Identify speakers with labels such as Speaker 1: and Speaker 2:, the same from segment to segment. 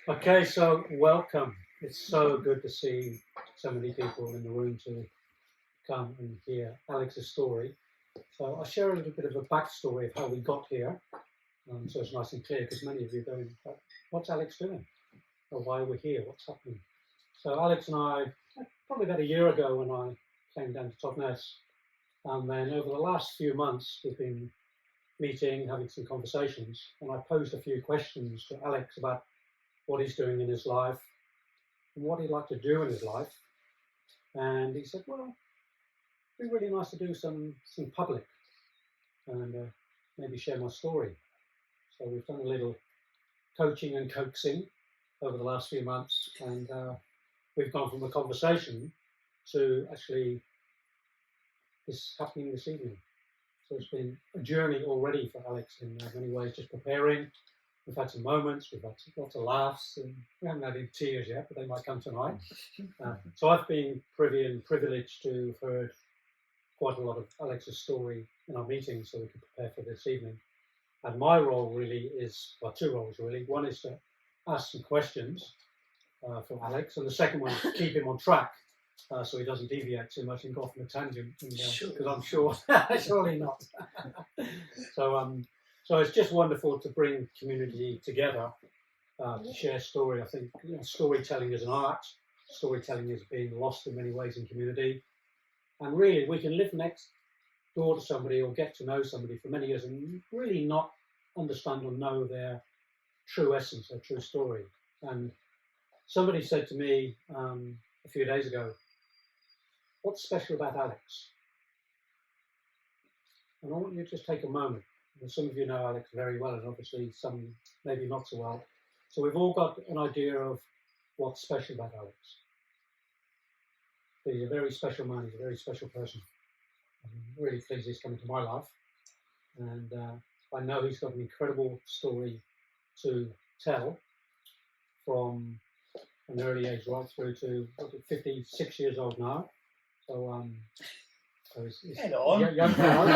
Speaker 1: Okay, so welcome. It's so good to see so many people in the room to come and hear Alex's story. So I'll share a little bit of a backstory of how we got here, so it's nice and clear because many of you are going, what's Alex doing? Or why we're here? What's happening? So Alex and I, probably about a year ago when I came down to Totnes, and then over the last few months we've been meeting, having some conversations, and I posed a few questions to Alex about what he's doing in his life and what he'd like to do in his life. And he said, well, it'd be really nice to do some public and maybe share my story. So we've done a little coaching and coaxing over the last few months, and we've gone from a conversation to actually this happening this evening. So it's been a journey already for Alex in many ways, just preparing. We've had some moments, we've had lots of laughs, and we haven't had any tears yet, but they might come tonight. So I've been privy and privileged to have heard quite a lot of Alex's story in our meetings so we can prepare for this evening. And my role really is, well, two roles really. One is to ask some questions for Alex, and the second one is to keep him on track so he doesn't deviate too much and go off on a tangent, because I'm sure, surely not. So it's just wonderful to bring community together to share story. I think storytelling is an art. Storytelling is being lost in many ways in community. And really, we can live next door to somebody or get to know somebody for many years and really not understand or know their true essence, their true story. And somebody said to me a few days ago, what's special about Alex? And I want you to just take a moment. And some of you know Alex very well, and obviously some maybe not so well. So we've all got an idea of what's special about Alex. He's a very special man, he's a very special person. I'm really pleased he's come into my life. And I know he's got an incredible story to tell from an early age right through to 56 years old now. So he's young fellow.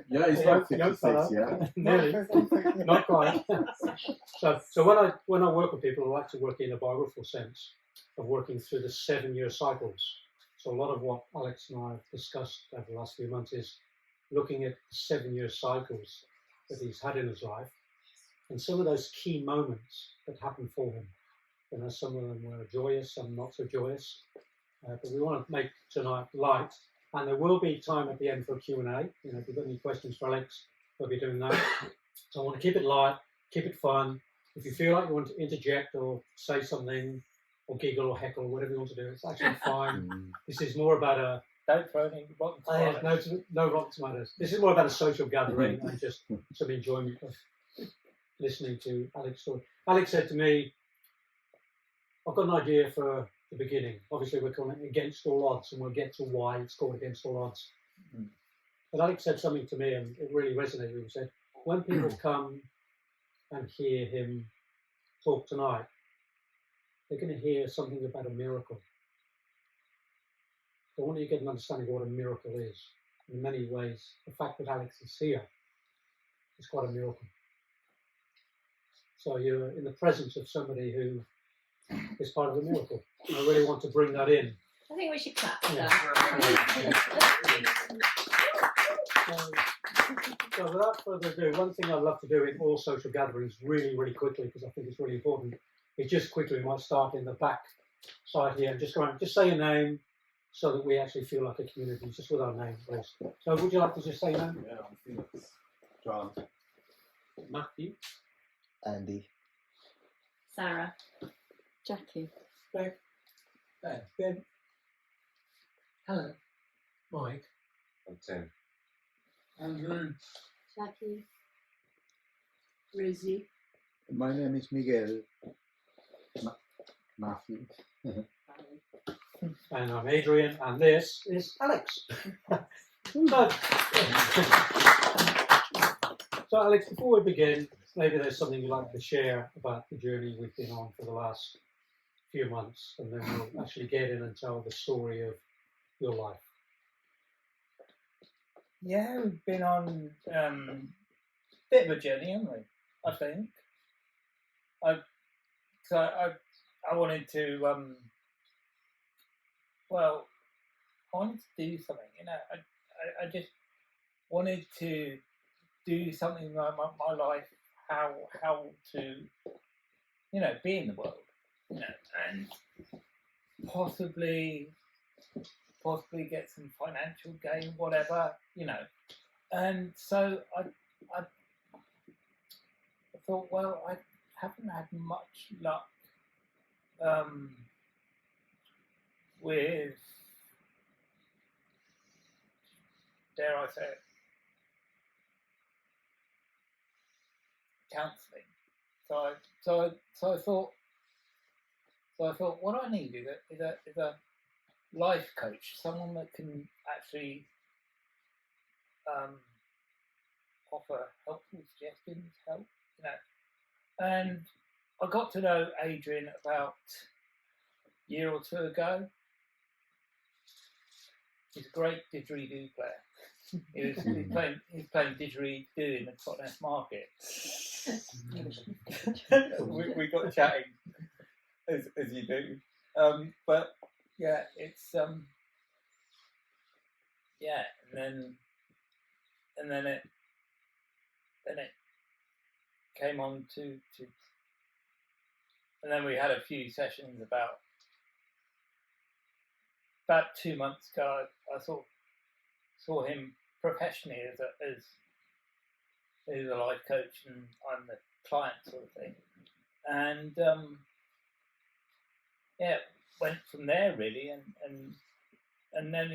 Speaker 2: Yeah, he's like 56, yeah.
Speaker 1: Nearly, not quite. So when I work with people, I like to work in a biographical sense of working through the 7-year cycles. So a lot of what Alex and I have discussed over the last few months is looking at the 7-year cycles that he's had in his life and some of those key moments that happened for him. You know, some of them were joyous, some not so joyous. But we want to make tonight light, and there will be time at the end for a Q&A. You know, if you've got any questions for Alex, we'll be doing that. So I want to keep it light, keep it fun. If you feel like you want to interject or say something, or giggle or heckle, whatever you want to do, it's actually fine. This is more about a...
Speaker 3: Don't throw any rotten tomatoes.
Speaker 1: No rotten tomatoes. This is more about a social gathering and just some enjoyment of listening to Alex's story. Alex said to me, I've got an idea for the beginning. Obviously, we're calling it Against All Odds, and we'll get to why it's called Against All Odds. But Alex said something to me, and it really resonated with me. He said, when people come and hear him talk tonight, they're going to hear something about a miracle. So I want you to get an understanding of what a miracle is. In many ways, the fact that Alex is here is quite a miracle. So you're in the presence of somebody who is part of the miracle. I really want to bring that in.
Speaker 4: I think we should clap.
Speaker 1: Yeah. So without further ado, one thing I love to do in all social gatherings really, really quickly, because I think it's really important, is just quickly, we might start in the back side here and just go around, just say your name so that we actually feel like a community, just with our name, please. So would you like to just say your name?
Speaker 2: Yeah, Felix. John.
Speaker 1: Matthew.
Speaker 5: Andy.
Speaker 4: Sarah.
Speaker 6: Jackie.
Speaker 1: Ben. Helen. Mike.
Speaker 2: I'm Tim.
Speaker 1: Andrew.
Speaker 6: Jackie.
Speaker 4: Rosie.
Speaker 5: My name is Miguel. Matthew.
Speaker 1: And I'm Adrian, and this is Alex. So Alex, before we begin, maybe there's something you'd like to share about the journey we've been on for the last few months, and then we'll actually get in and tell the story of your life.
Speaker 3: Yeah, we've been on a bit of a journey, haven't we? I think. So I wanted to well, I wanted to do something. You know, I just wanted to do something in my life. How to, you know, be in the world. You know, and possibly get some financial gain, whatever, you know. And so I thought, well, I haven't had much luck with, dare I say it, counselling. So I thought, what I need is a life coach, someone that can actually offer helpful suggestions, help, you know. And I got to know Adrian about a year or two ago. He's a great didgeridoo player. He's playing didgeridoo in the Totnes market. we got chatting as you do, but yeah, it's yeah, and then it came on to and then we had a few sessions about 2 months ago. I saw him professionally as a life coach, and I'm the client sort of thing, and yeah, went from there really, and then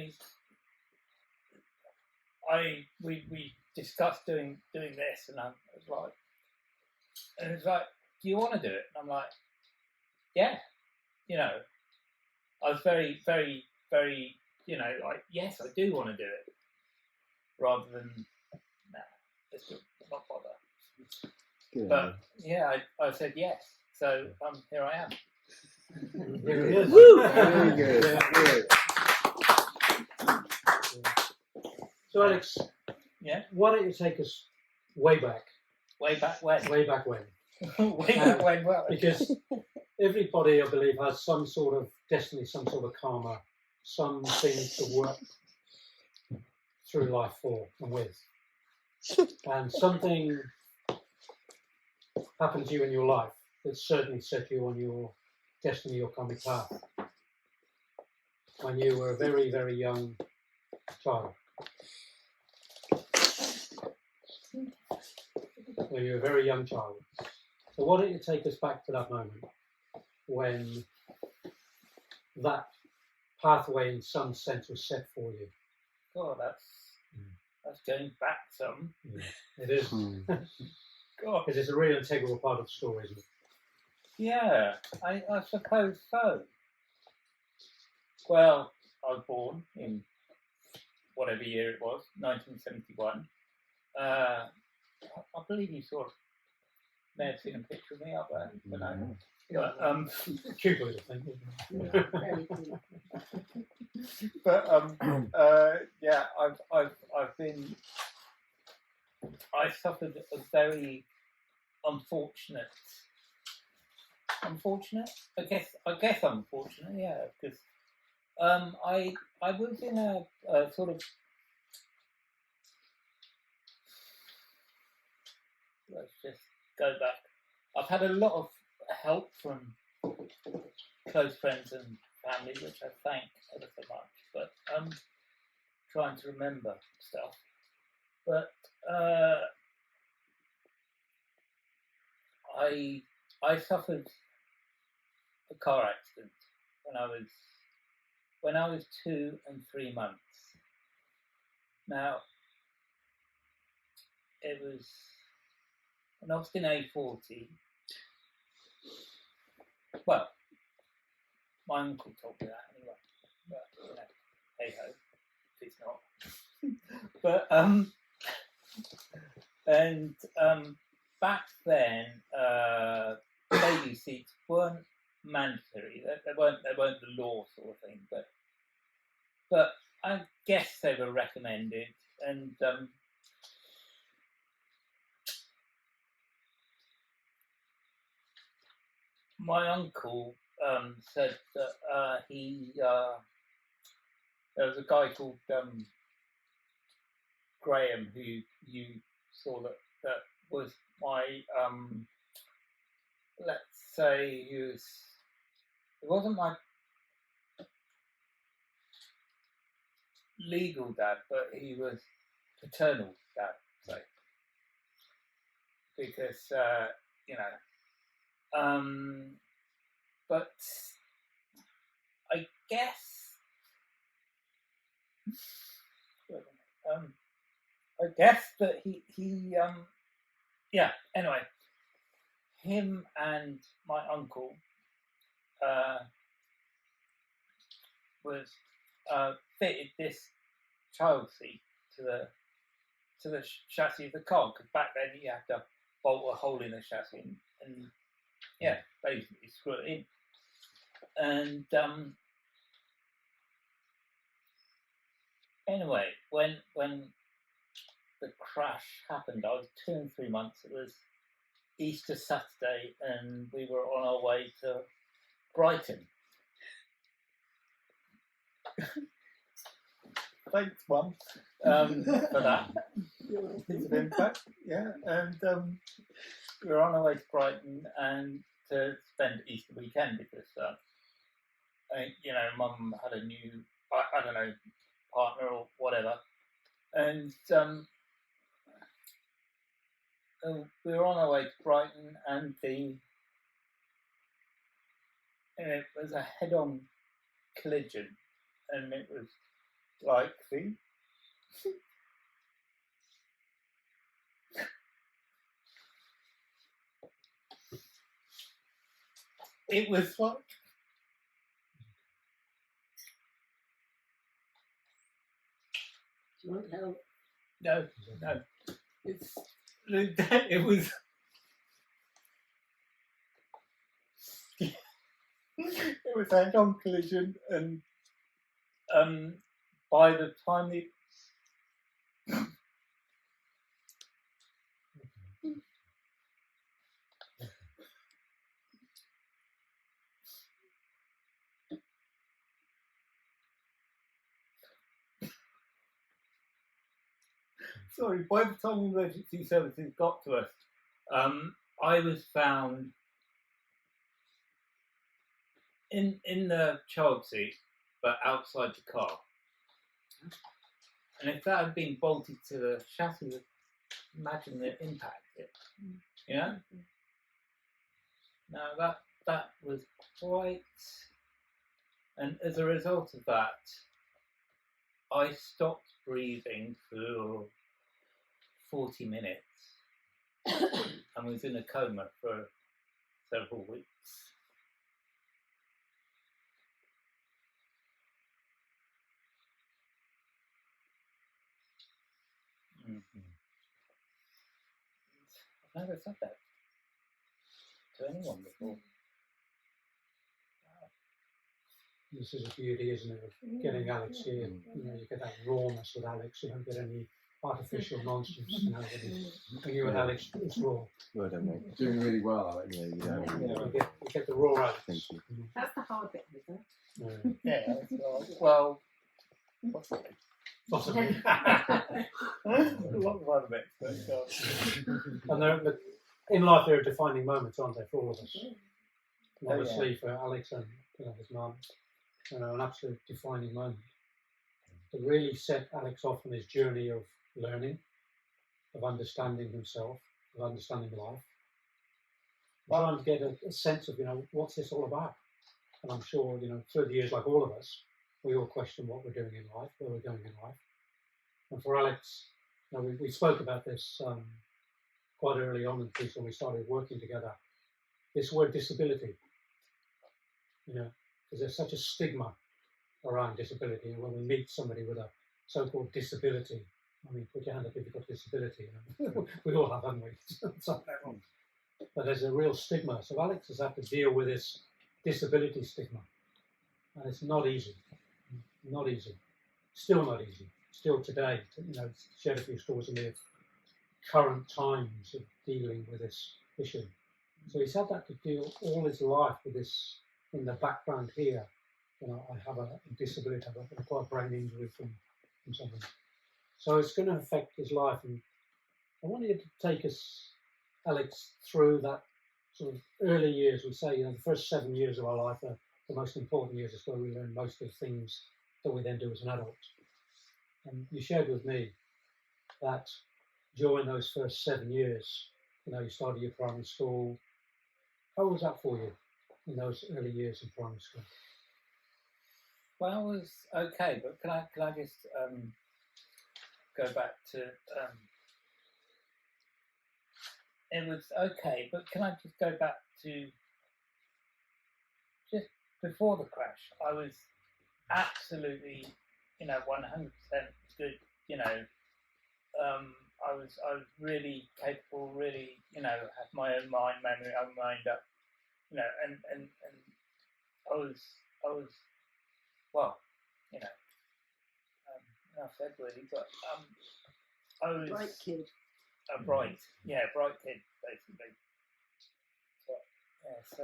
Speaker 3: we discussed doing this, and I was like, and it's like, do you want to do it? And I'm like, yeah, you know, I was very, very, very, you know, like, yes, I do want to do it, rather than, nah, let's not bother.
Speaker 5: Good.
Speaker 3: But yeah, I said yes, so here I am.
Speaker 1: Here it is.
Speaker 3: Woo!
Speaker 5: Very good. Good.
Speaker 1: So Alex,
Speaker 3: Yeah,
Speaker 1: why don't you take us way back?
Speaker 3: way back when.
Speaker 1: Way back when?
Speaker 3: Way back when, well.
Speaker 1: Because everybody, I believe, has some sort of destiny, some sort of karma, something to work through life for and with. And something happened to you in your life that certainly set you on your destiny, your karmic path, when you were a very, very young child. When you were a very young child. So why don't you take us back to that moment when that pathway in some sense was set for you?
Speaker 3: God, that's going back some.
Speaker 1: Yeah, it is.
Speaker 3: God.
Speaker 1: Because it's a real integral part of the story, isn't it?
Speaker 3: Yeah, I suppose so. Well, I was born in whatever year it was, 1971. I believe you may have seen a picture of me up there. But no. But,
Speaker 1: Cute little thing.
Speaker 6: Very cool.
Speaker 3: but yeah, I've been. I suffered a very unfortunate. I guess unfortunate. Yeah, because I was in a sort of. Let's just go back. I've had a lot of help from close friends and family, which I thank ever so much. But trying to remember stuff. But I suffered a car accident when I was 2 and 3 months. Now it was an Austin A40. Well, my uncle told me that anyway. But you know, hey ho, it's not. But and back then, baby seats weren't mandatory. They weren't the law sort of thing. But I guess they were recommended, and my uncle said that there was a guy called Graham who you saw that was my let's say it wasn't my legal dad, but he was paternal dad, say, because but I guess that he anyway, him and my uncle was fitted this child seat to the chassis of the car, because back then you had to bolt a hole in the chassis and basically screw it in. And anyway, when the crash happened, I was 2 and 3 months. It was Easter Saturday, and we were on our way to Brighton. Thanks, Mum, for that. It's an impact, yeah. And we were on our way to Brighton and to spend Easter weekend because, Mum had a new, I don't know, partner or whatever, and we were on our way to Brighton, and it was a head-on collision, and it was like it was like
Speaker 6: Do you want help?
Speaker 3: no, it was it was a head-on collision, and by the time by the time emergency services got to us, I was found in the child seat, but outside the car. And if that had been bolted to the chassis, imagine the impact. Now that was quite. And as a result of that, I stopped breathing for 40 minutes and was in a coma for several weeks. I've never said that to anyone before.
Speaker 1: This is a beauty, isn't it, of getting Alex here. You get that rawness with Alex. You don't get any artificial nonsense. When you're with Alex, it's raw.
Speaker 2: Well done, mate. Doing really well,
Speaker 1: You get the raw Alex.
Speaker 2: Thank you.
Speaker 6: That's the hard bit, isn't it?
Speaker 3: Yeah, that's well, possibly.
Speaker 1: Possibly.
Speaker 3: A lot of other bits, but
Speaker 1: And in life, there are defining moments, aren't there, for all of us? And obviously, for Alex and his mum, an absolute defining moment to really set Alex off on his journey of learning, of understanding himself, of understanding life, trying to get a sense of, what's this all about? And I'm sure, through the years, like all of us, we all question what we're doing in life, where we're going in life. And for Alex, we spoke about this quite early on in the piece when we started working together. This word disability, because there's such a stigma around disability. And when we meet somebody with a so-called disability, put your hand up if you've got a disability. We all have, haven't we? But there's a real stigma. So Alex has had to deal with this disability stigma. And it's not easy. Not easy. Still not easy. Still today, shared a few stories in the current times of dealing with this issue. So he's had that to deal all his life with this in the background here. You know, I have a disability, I've got a brain injury from something. So it's going to affect his life. And I wanted you to take us, Alex, through that sort of early years. We say, you know, the first 7 years of our life are the most important years. It's where we learn most of the things that we then do as an adult. And you shared with me that during those first 7 years, you know, you started your primary school. How was that for you in those early years in primary school?
Speaker 3: Well, it was okay, but can I just go back to it was okay, but can I just go back to just before the crash? I was absolutely, you know, 100% good. You know, I was really capable, really, you know, had my own mind, memory, own mind up, you know, and I was well, you know, enough said really, but I was
Speaker 6: Bright kid.
Speaker 3: a bright kid basically. But, yeah, so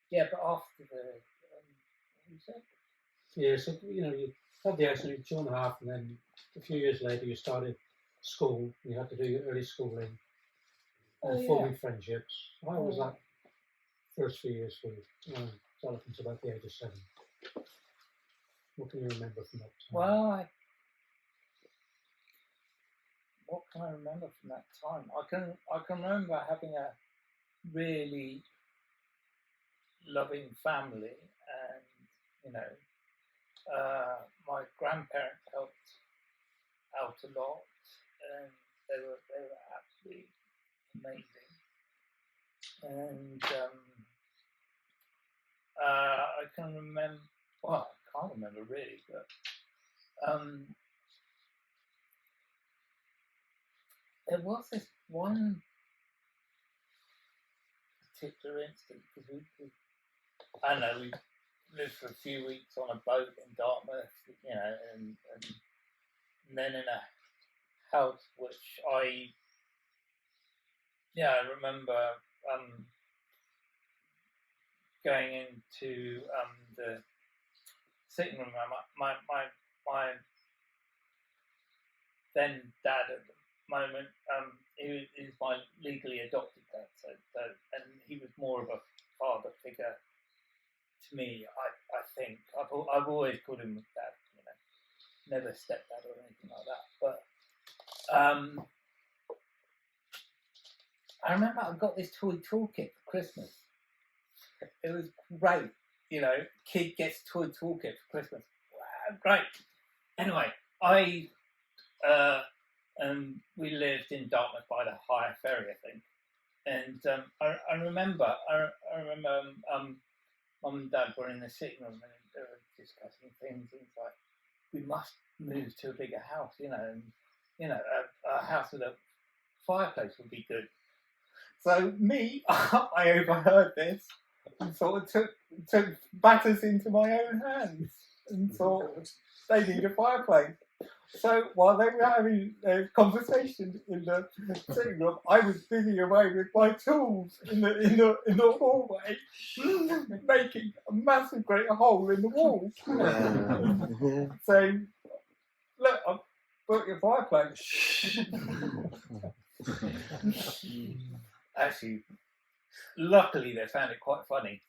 Speaker 3: yeah, but after the what you said?
Speaker 1: Yeah, so, you know, you had the accident 2.5, and then a few years later you started school. You had to do your early schooling and forming friendships. How was that first few years for you? Up until about the age of 7. What can you remember from that time?
Speaker 3: Well, what can I remember from that time? I can remember having a really loving family, and you know, my grandparents helped out a lot, and they were absolutely amazing. And I can remember. Well, I can't remember really, but there was this one particular instance because I don't know, we lived for a few weeks on a boat in Dartmouth, you know, and then in a house which I remember going into the sitting room. My then dad at the moment, he is my legally adopted dad, so and he was more of a father figure to me. I think I've always called him dad, you know, never stepdad or anything like that. But I remember I got this toy toolkit for Christmas. It was great, you know. Kid gets toy toolkit for Christmas. Wow, great. Anyway, we lived in Dartmouth by the Higher Ferry, I think. And I remember, Mum and Dad were in the sitting room and they were discussing things. And it's like, we must move to a bigger house, you know, and you know, a house with a fireplace would be good. So me, I overheard this and sort of took matters into my own hands and thought they need a fireplace. So while they were having a conversation in the sitting room, I was busy away with my tools in the hallway, making a massive great hole in the wall, saying, "Look, I've built your fireplace." Actually, luckily they found it quite funny.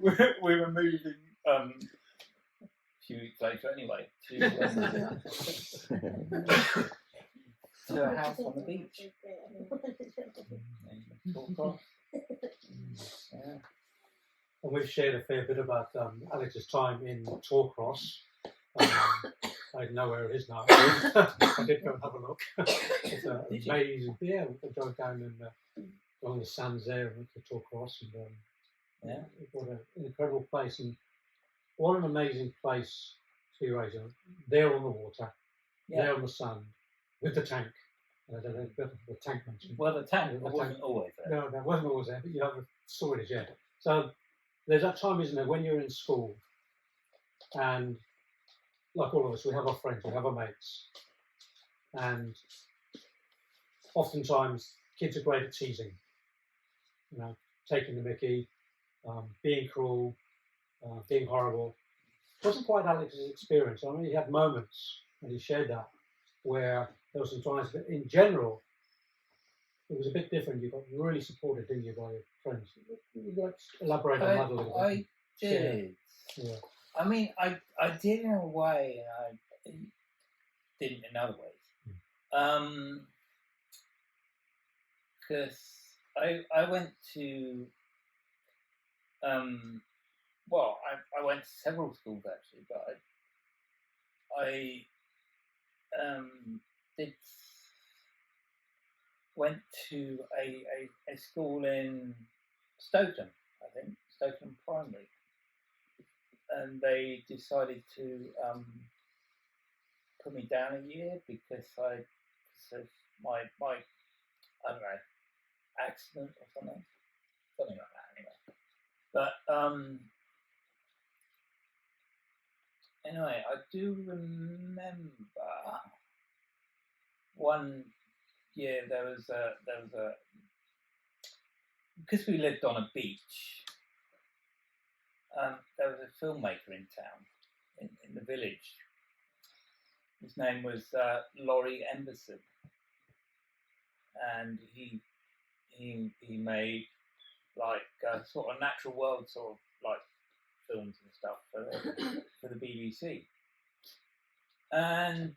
Speaker 3: we were moving a few weeks later anyway to a house on the beach. Yeah.
Speaker 1: And we've shared a fair bit about Alex's time in Totnes. I know where it is now. I did go and have a look. It's amazing. Yeah, we drove down and along the sands there and went to Totnes, and what an incredible place, and what an amazing place to be raised on. There on the water, there on the sand, with the tank. The tank mentioned.
Speaker 3: Well, the tank wasn't always there.
Speaker 1: No, that wasn't always there, but you have the storage, yeah. So there's that time, isn't there, when you're in school, and like all of us, we have our friends, we have our mates, and oftentimes kids are great at teasing, taking the mickey, being cruel, being horrible. It wasn't quite Alex's experience. I mean, he had moments, and he shared that, where there were some times, but in general, it was a bit different. You got really supported, didn't you, by your friends? Would you like to elaborate on that a little bit?
Speaker 3: I did.
Speaker 1: Yeah.
Speaker 3: I mean, I did in a way, and I didn't in other ways. Because I went to, I went to several schools actually, but I went to a school in Stoughton, I think, Stoughton Primary, and they decided to put me down a year because of my I don't know, accident or something like that anyway. But anyway, I do remember one year there was a because we lived on a beach. There was a filmmaker in town, in the village. His name was Laurie Emberson, and he made like sort of natural world sort of like films and stuff for the BBC. And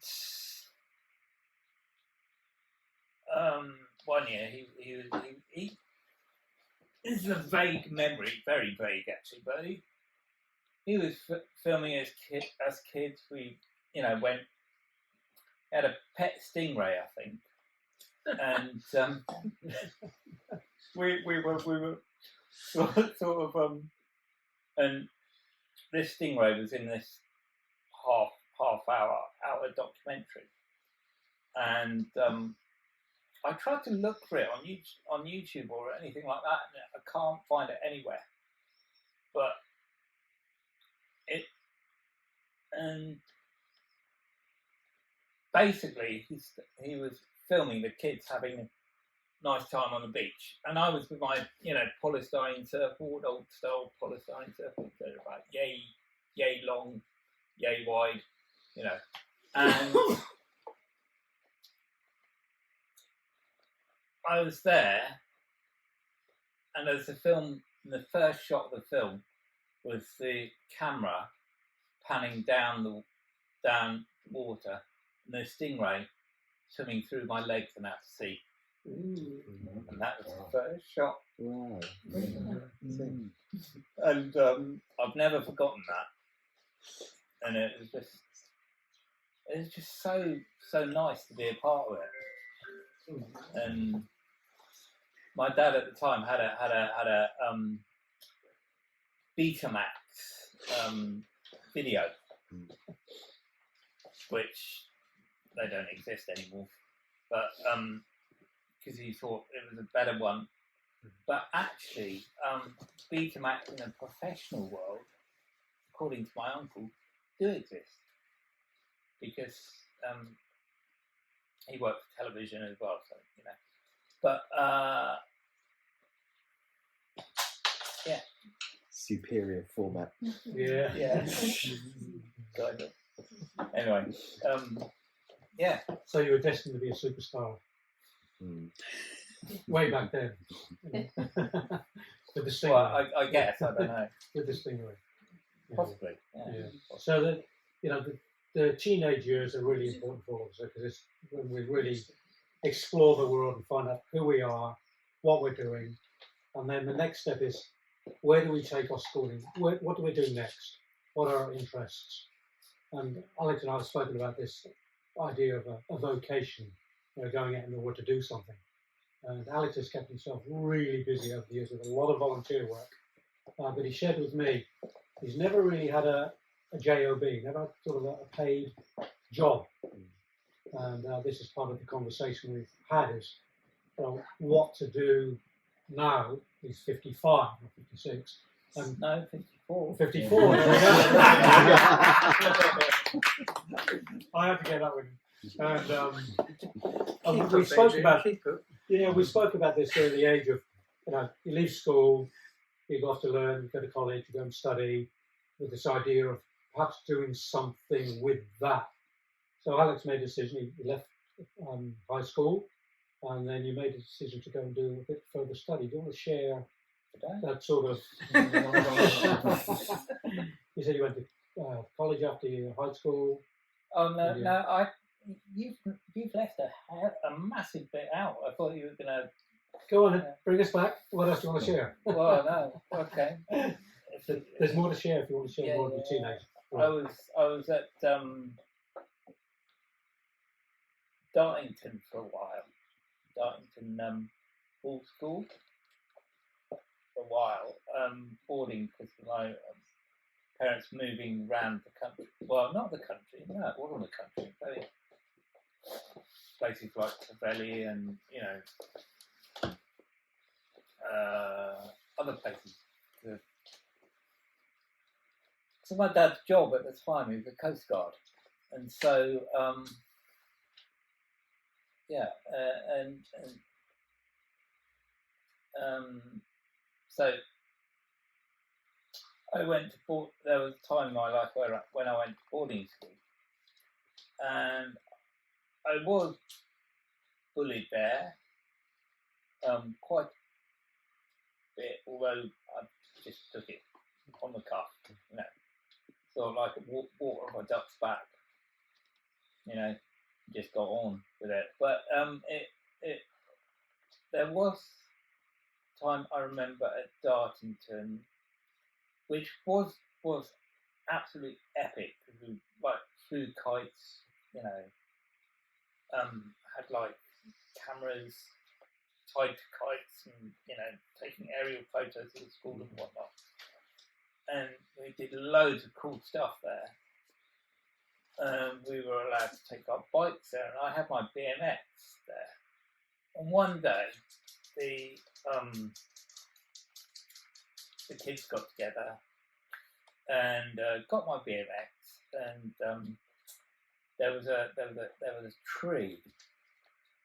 Speaker 3: one year he this is a vague memory, very vague actually, but he was filming as kids. We went, had a pet stingray, I think, and we were sort of and this stingray was in this half hour documentary, and I tried to look for it on YouTube or anything like that, and I can't find it anywhere. But and basically he was filming the kids having a nice time on the beach, and I was with my polystyrene surfboard, old style polystyrene surfboard, they're about yay long, yay wide, and I was there, and as the first shot of the film was the camera panning down water, and the stingray swimming through my legs and out to sea.
Speaker 5: Ooh.
Speaker 3: And that was the first shot.
Speaker 5: Wow.
Speaker 3: And I've never forgotten that. And it was just so nice to be a part of it. And my dad at the time had a Betamax video, which they don't exist anymore, but because he thought it was a better one. But actually, Betamax in the professional world, according to my uncle, do exist, because he worked for television as well, so But yeah,
Speaker 5: superior format.
Speaker 1: Yeah.
Speaker 3: Kind of. Anyway, yeah.
Speaker 1: So you were destined to be a superstar way back then. With the stingray.
Speaker 3: Well, I guess, I don't know.
Speaker 1: With the stingray.
Speaker 3: Possibly. Yeah.
Speaker 1: So that the teenage years are really important for us, because it's when we really explore the world and find out who we are, what we're doing, and then the next step is, where do we take our schooling? What do we do next? What are our interests? And Alex and I have spoken about this idea of a vocation, going out in the world to do something. And Alex has kept himself really busy over the years with a lot of volunteer work. But he shared with me, he's never really had a job, never had sort of a paid job. And this is part of the conversation we've had, is what to do now. He's 55 or 56.
Speaker 3: No, 54.
Speaker 1: 54. I have to get that one. And we spoke about we spoke about this early age of you leave school, you go off to learn, you go to college, you go and study, with this idea of perhaps doing something with that. So Alex made a decision. He left high school, and then you made a decision to go and do a bit further study. Do you want to share that sort of? You said you went to college after your high school.
Speaker 3: Oh no! You've left a massive bit out. I thought you were gonna.
Speaker 1: Go on, bring us back. What else do you want to share?
Speaker 3: Well, no, okay.
Speaker 1: There's more to share if you want to share more of your teenage. Right.
Speaker 3: I was at Dartington for a while. Dartington Hall School for a while. Boarding because my parents moving around the country. Well, not the country. No, it wasn't the country. Very places like Cavelli and other places. So my dad's job at the time, he was a Coast Guard, and so so I went to there was a time in my life when I went to boarding school, and I was bullied there quite a bit, although I just took it on the cuff, sort of like water on my duck's back, just got on with it. But there was time I remember at Dartington, which was absolutely epic. We flew kites, had like cameras tied to kites and taking aerial photos of the school and whatnot. And we did loads of cool stuff there. We were allowed to take our bikes there, and I had my BMX there. And one day, the kids got together and got my BMX, and there was a tree,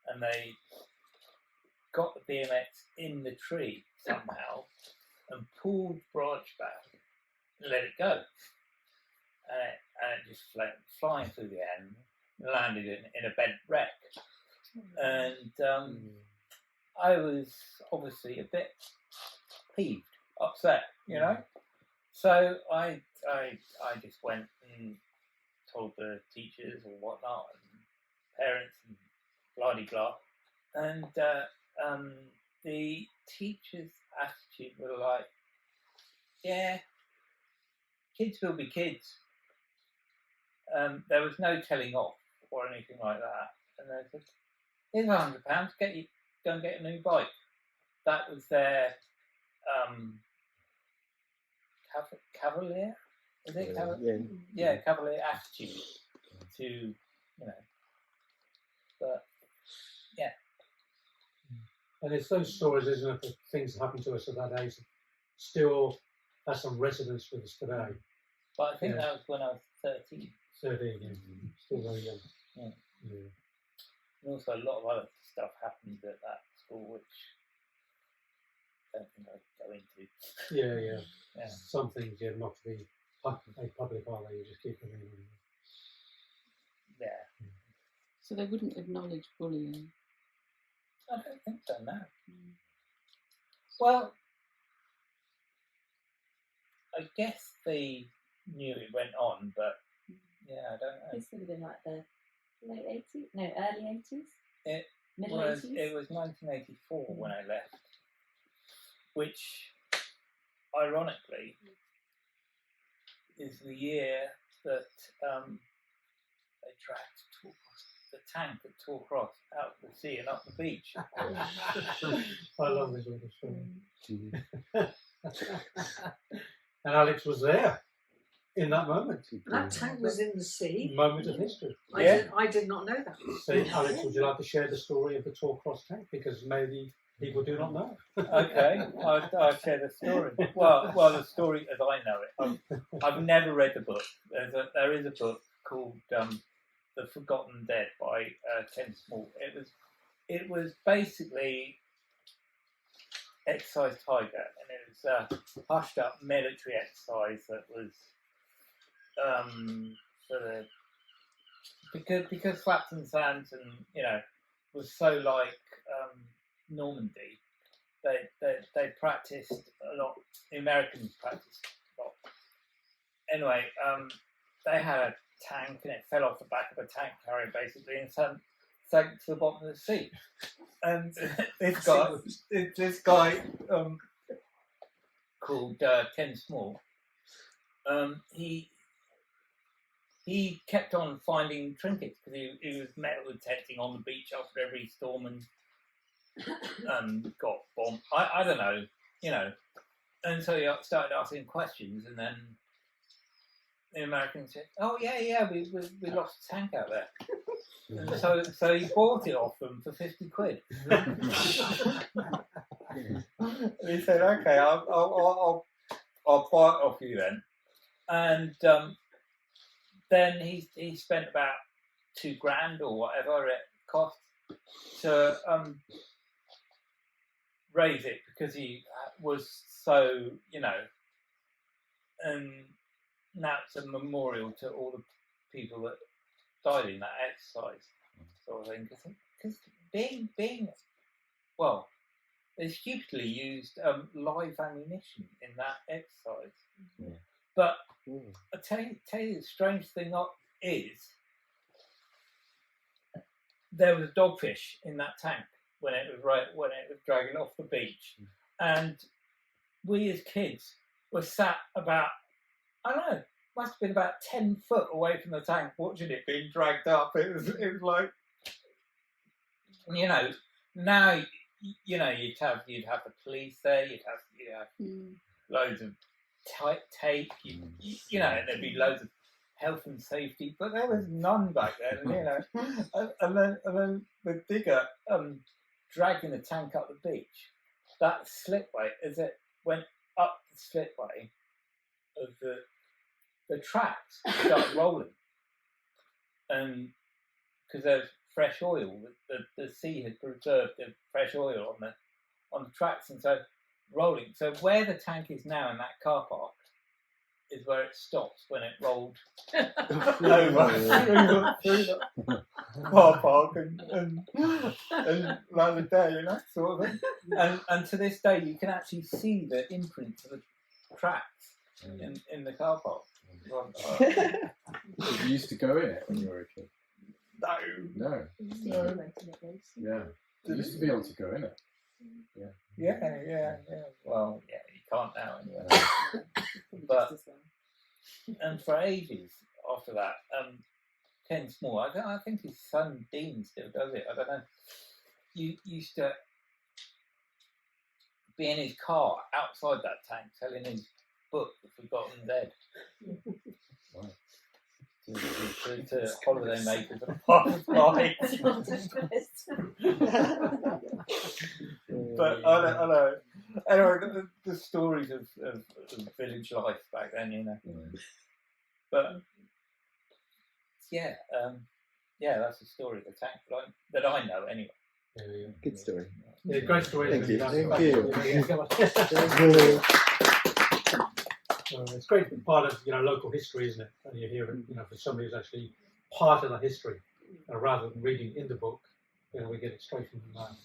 Speaker 3: and they got the BMX in the tree somehow and pulled the branch back and let it go. And it just flying through the air and landed in a bent wreck. And I was obviously a bit peeved, upset, So I just went and told the teachers or whatnot and parents and blah-de-blah. And the teachers' attitude were like, yeah, kids will be kids. There was no telling off or anything like that. And they said, here's £100, go and get a new bike. That was their cavalier? Is it cavalier? Yeah, cavalier attitude to, but yeah.
Speaker 1: And it's those stories, isn't it, that things that happen to us at that age that still has some resonance with us today.
Speaker 3: But I think that was when I was 13.
Speaker 1: 13, yeah. Still very young.
Speaker 3: Yeah.
Speaker 1: Yeah.
Speaker 3: And also a lot of other stuff happened at that school, which I don't think I'd go into.
Speaker 1: Yeah. Some things you have not to be made public, are they? You just keep them in.
Speaker 3: Yeah.
Speaker 6: So they wouldn't acknowledge bullying?
Speaker 3: I don't think so, no. Well, I guess they knew it went on, but yeah, I don't know.
Speaker 4: This would have been like the late 80s? No, early 80s? Middle
Speaker 3: was,
Speaker 4: 80s?
Speaker 3: It was 1984 when I left, which, ironically, is the year that they dragged the tank at Totnes out of the sea and up the beach.
Speaker 1: I love this little story. And Alex was there in that moment.
Speaker 6: That tank was in the sea.
Speaker 1: Moment of history.
Speaker 6: I did not know that.
Speaker 1: So, Alex, would you like to share the story of the Totnes tank? Because maybe people do not know.
Speaker 3: Okay, I'll share the story. Well, the story as I know it. I've never read the book. There is a book called The The Forgotten Dead by Ken Small. It was basically Exercise Tiger, and it was a hushed up military exercise that was for the because Clapton Sands and was so like Normandy. They practiced a lot. The Americans practiced a lot. Anyway, they had a tank and it fell off the back of a tank carrier basically and sank to the bottom of the sea. And this guy called Ken Small, he kept on finding trinkets because he was metal detecting on the beach after every storm and got bombed. I don't know, and so he started asking questions, and then the Americans said, "Oh yeah, we lost a tank out there." And so he bought it off them for 50 quid. And he said, "Okay, I'll buy it off you then." And then he spent about $2,000 or whatever it cost to raise it because he was so, and now it's a memorial to all the people that died in that exercise, sort of thing. Because being well, they stupidly used live ammunition in that exercise.
Speaker 5: Yeah.
Speaker 3: But I tell you, the strange thing is there was a dogfish in that tank when it was dragging off the beach, and we as kids were sat about, I don't know, must have been about 10 foot away from the tank watching it being dragged up. It was like, now you'd have the police there, you'd have loads of tape, and there'd be loads of health and safety, but there was none back then, and then the digger dragging the tank up the beach, that slipway, as it went up the slipway of the tracks started rolling, and because there's fresh oil, the sea had preserved the fresh oil on the tracks, and so rolling. So where the tank is now in that car park is where it stops when it rolled over through the car park and landed there, sort of thing. And to this day, you can actually see the imprint of the tracks in the car park.
Speaker 2: You used to go in it when you were a kid? No. Yeah. You used to be able to go in it.
Speaker 3: Yeah. Well, yeah, you can't now anyway. But and for ages after that, Ken Small, I think his son Dean still does it. I don't know. You used to be in his car outside that tank selling his book, The Forgotten Dead.
Speaker 2: Wow.
Speaker 3: To holiday makers and pastimes. But I know. Anyway, the stories of village life back then, But that's the story of the tank that I know anyway.
Speaker 5: Good story.
Speaker 1: Yeah, great story.
Speaker 5: Thank you.
Speaker 1: Thank
Speaker 5: you.
Speaker 1: It's a great part of local history, isn't it? And you hear it, for somebody who's actually part of the history, rather than reading in the book. We get it straight from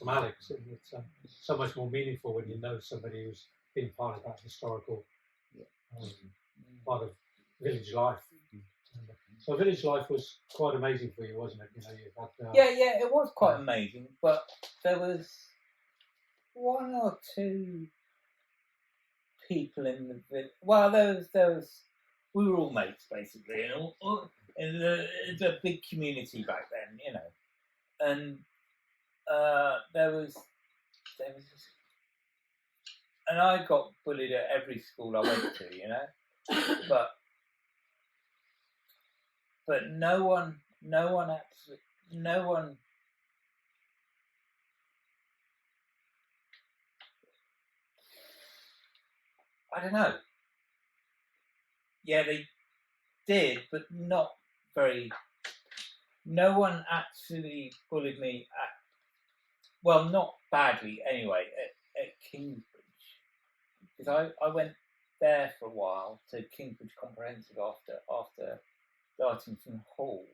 Speaker 1: Alex. And it's so much more meaningful when you know somebody who's been part of that historical part of village life. So village life was quite amazing for you, wasn't it? You had,
Speaker 3: it was quite amazing, but there was one or two people in the village. Well, there was. We were all mates basically, and it's a big community back then, and there was, and I got bullied at every school I went to, but no one. I don't know. Yeah, they did, but not very. no one actually bullied me well, not badly anyway, at Kingsbridge. Because I went there for a while to Kingsbridge Comprehensive after starting from Hall.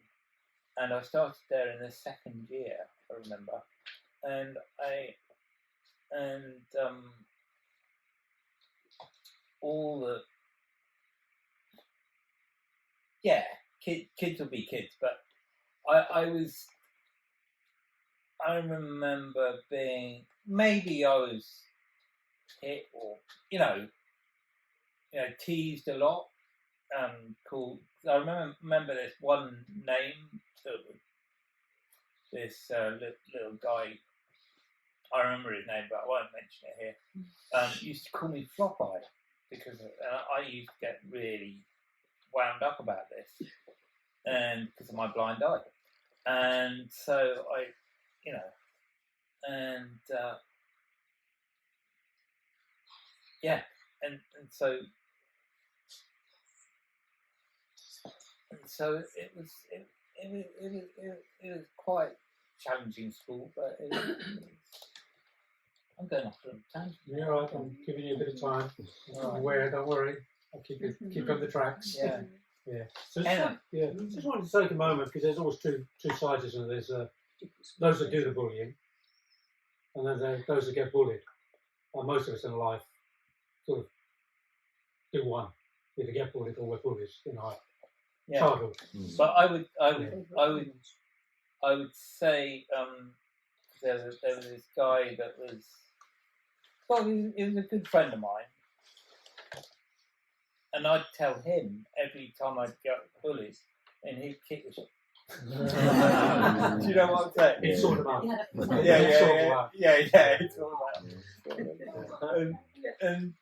Speaker 3: And I started there in the second year, I remember. And all the kids will be kids, but I remember being, maybe I was hit or teased a lot. Called. I remember this one name that this little guy. I remember his name, but I won't mention it here. Used to call me Flop-Eye because I used to get really wound up about this, and because of my blind eye, and so I, and so it was quite challenging school, but I'm going off on a tangent.
Speaker 1: Yeah, right. I'm giving you a bit of time. I'm aware. Don't worry. I'll keep on the tracks.
Speaker 3: Yeah.
Speaker 1: Yeah. So just wanted to take a moment because there's always two sides, isn't there? There's those that do the bullying, and then there's those that get bullied. And most of us in life sort of do one, either get bullied or we're bullies in our childhood.
Speaker 3: But I would say there was this guy that was, well, he was a good friend of mine, and I'd tell him every time I'd get bullied, and he'd kick the shit. Do you know what I'm saying?
Speaker 1: It's sort of out.
Speaker 3: Yeah, it's all about. And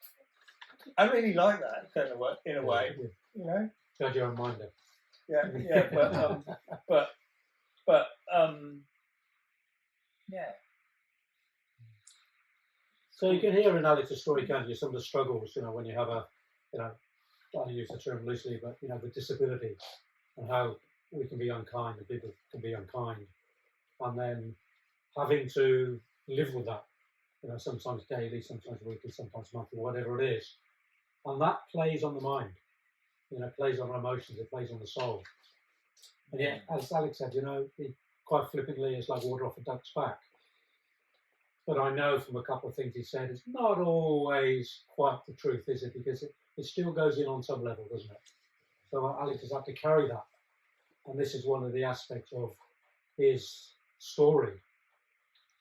Speaker 3: I really like that kind of work in a way,
Speaker 1: Judge your own mind.
Speaker 3: But
Speaker 1: So you can hear in Alex's story, can't you, some of the struggles, when you have I use the term loosely, but the disability and how we can be unkind and people can be unkind, and then having to live with that, sometimes daily, sometimes weekly, sometimes monthly, whatever it is, and that plays on the mind, plays on our emotions, it plays on the soul. And yet, as Alex said, quite flippantly, it's like water off a duck's back. But I know from a couple of things he said, it's not always quite the truth, is it? Because it still goes in on some level, doesn't it? So Alex has had to carry that. And this is one of the aspects of his story.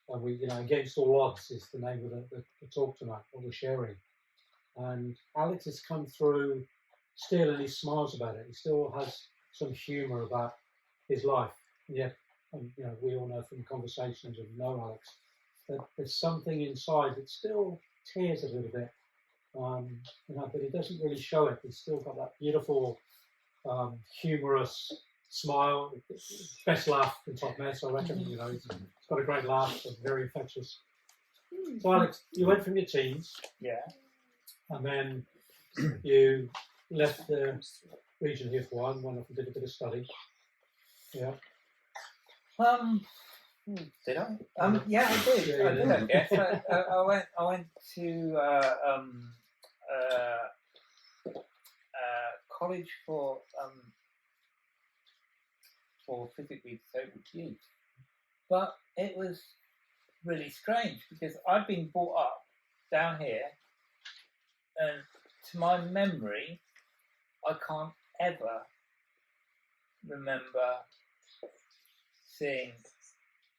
Speaker 1: And we, Against All Odds is the name of the talk tonight, what we're sharing. And Alex has come through still, and he smiles about it. He still has some humour about his life. And yet, we all know from conversations and know Alex, that there's something inside that still tears a little bit. But he doesn't really show it. He's still got that beautiful, humorous smile. Best laugh in Totnes, I reckon. He's got a great laugh, but very infectious. So Alex, you went from your teens, and then you left the region here for a while and went off and did a bit of study. Yeah.
Speaker 3: Did I? Yeah, I did. I did. I guess I went to college for physically disabled youth, but it was really strange because I'd been brought up down here, and to my memory, I can't ever remember seeing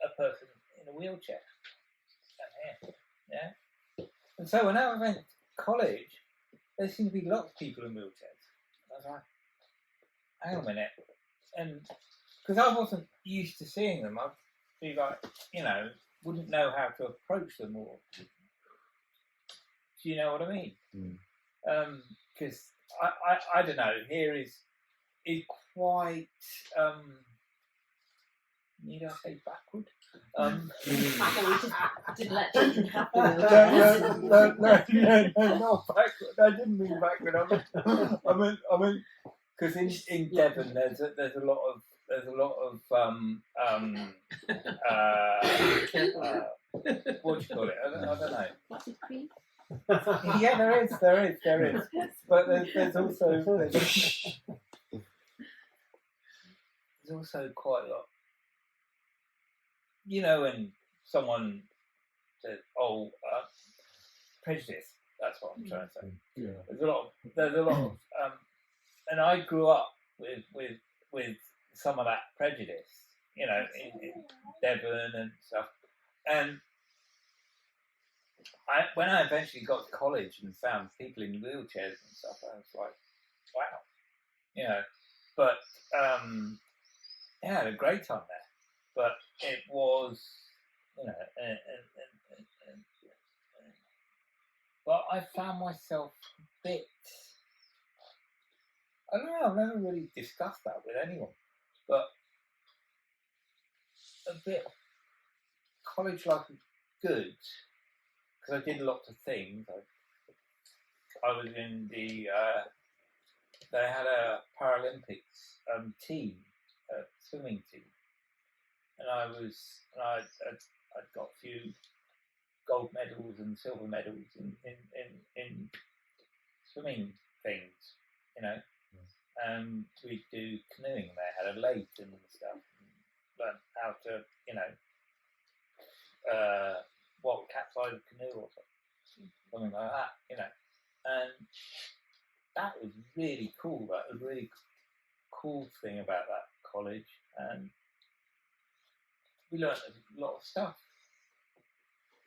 Speaker 3: a person in a wheelchair down here. Yeah. And so when I went to college, there seemed to be lots of people in wheelchairs. I was like, hang on a minute. And because I wasn't used to seeing them, I'd be like, wouldn't know how to approach them, or do you know what I mean? Because I don't know, here is quite need I say backward?
Speaker 4: Didn't let children have
Speaker 3: No, not backward. I didn't mean backward. I mean, because in Devon there's a lot of there's a lot of what do you call it? I don't know.
Speaker 4: What's it, cream?
Speaker 3: Yeah, there is. But there's also quite a lot. You know, when someone says, "Oh, prejudice," that's what I'm trying to say.
Speaker 2: Yeah.
Speaker 3: There's a lot of, and I grew up with some of that prejudice, you know, in Devon and stuff. And when I eventually got to college and found people in wheelchairs and stuff, I was like, wow, you know. But yeah, I had a great time there. But it was, you know, but I found myself a bit. I don't know. I've never really discussed that with anyone, but a bit college life was good because I did lots of things. I was in the. They had a Paralympics team, a swimming team, and I'd got a few gold medals and silver medals in swimming things, you know. We'd do canoeing there, had a lake and stuff, and learned how to, you know, capsize a canoe or something like that, you know. And that was really cool. That was a really cool thing about that college, and we learned a lot of stuff.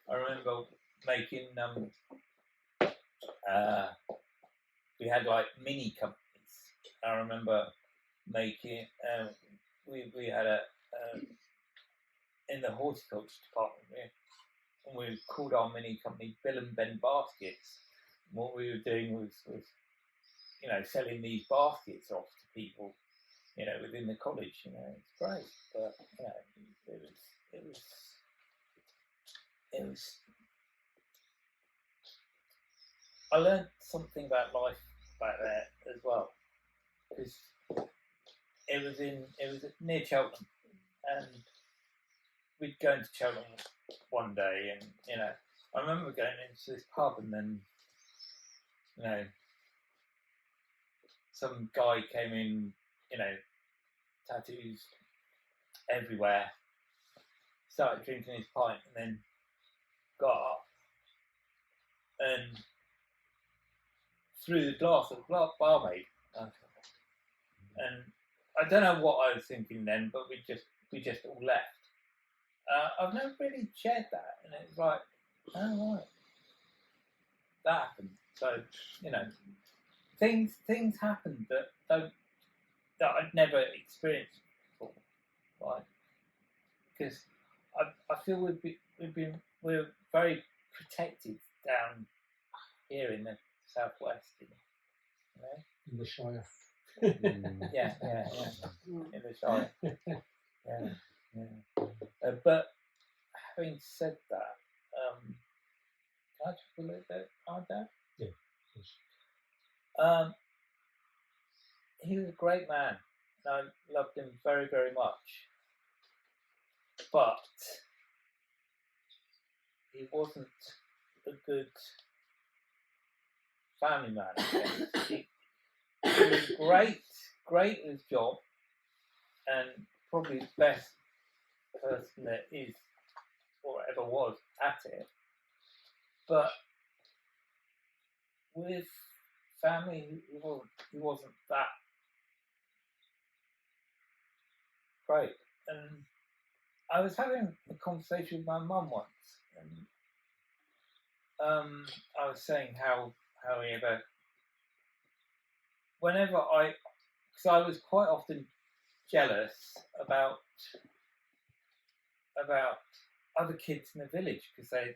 Speaker 3: I remember making we had like mini companies. I remember making we had a in the horticulture department, and we called our mini company Bill and Ben Baskets. And what we were doing was you know, selling these baskets off to people, you know, within the college. You know, it's great, but you know, it was. I learned something about life back there as well, because it was near Cheltenham, and we'd go into Cheltenham one day, and you know, I remember going into this pub, and then, you know, some guy came in, you know, tattoos everywhere, started drinking his pint, and then got up and threw the glass at the barmaid. And I don't know what I was thinking then, but we just all left. I've never really shared that, and it was like, oh right, that happened. So, you know, things happen that I'd never experienced before, right? Because I feel we're very protected down here in the southwest, you know?
Speaker 1: In the Shire.
Speaker 3: Yeah. In the Shire. Yeah. But having said that, can I talk a little bit about that?
Speaker 1: Yeah. Yes.
Speaker 3: He was a great man, and I loved him very, very much. But he wasn't a good family man, I guess. He was great at his job, and probably the best person that is or ever was at it. But with family, he wasn't that great. And I was having a conversation with my mum once, and I was saying how he ever, because I was quite often jealous about other kids in the village, because they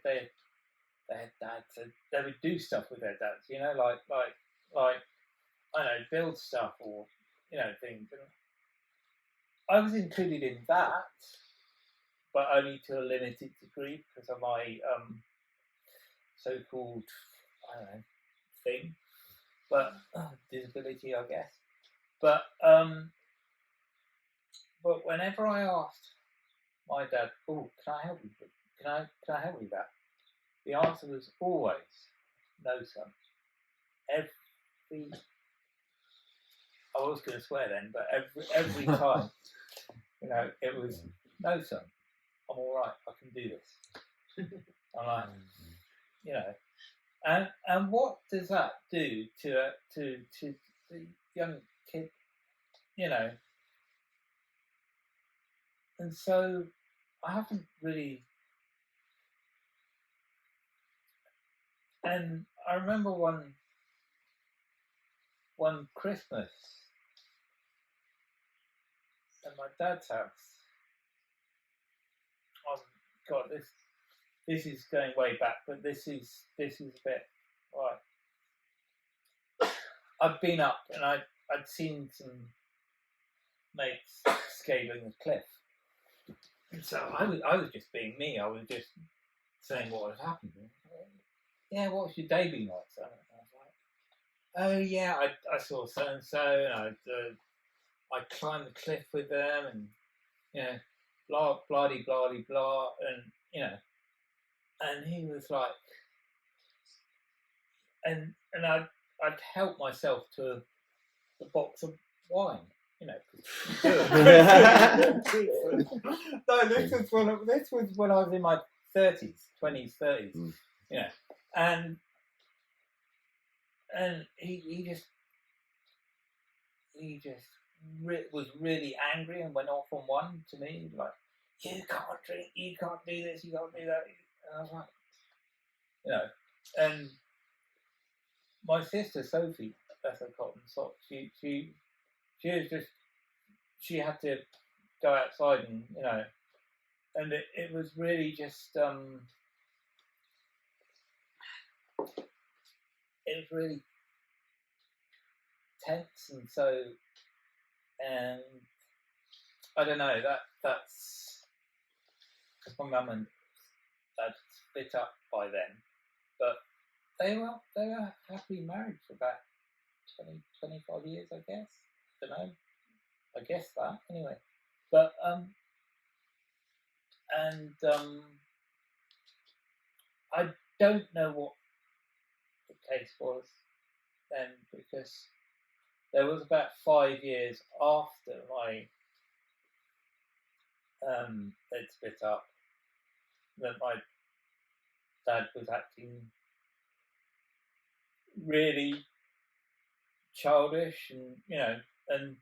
Speaker 3: had dads, and they would do stuff with their dads, you know, like I don't know, build stuff or, you know, things. And I was included in that, but only to a limited degree because of my so-called, I don't know, thing, but disability, I guess. But but whenever I asked my dad, "Oh, can I help you? Can I help you with that?" The answer was always, "No, son." Every I was going to swear then, but every time, it was, "No, son, I'm all right. I can do this." I'm like, and what does that do to the young kid, And so I haven't really. And I remember one Christmas at my dad's house. Oh God, this is going way back, but this is a bit right. I'd been up and I'd seen some mates scaling the cliff, and so I was just being me. I was just saying what had happened. Yeah, what's your day been like, son? And I was like, oh yeah, I saw so and so, and I climbed the cliff with them, and blah blah blah blah, and and he was like, and I'd help myself to a box of wine, No, this was when I was in my 20s, 30s, and he just was really angry and went off on one to me, like, you can't drink, you can't do this, you can't do that. And I was like, and my sister Sophie, that's her cotton sock, she was just, she had to go outside and, and it was really just, it was really tense, and so, and I don't know, that's because my mum and dad split up by then, but they were happily married for about 20, 25 years, I guess. I don't know. I guess that anyway. But I don't know what the case was then, because there was about 5 years after they'd split up that my dad was acting really childish, and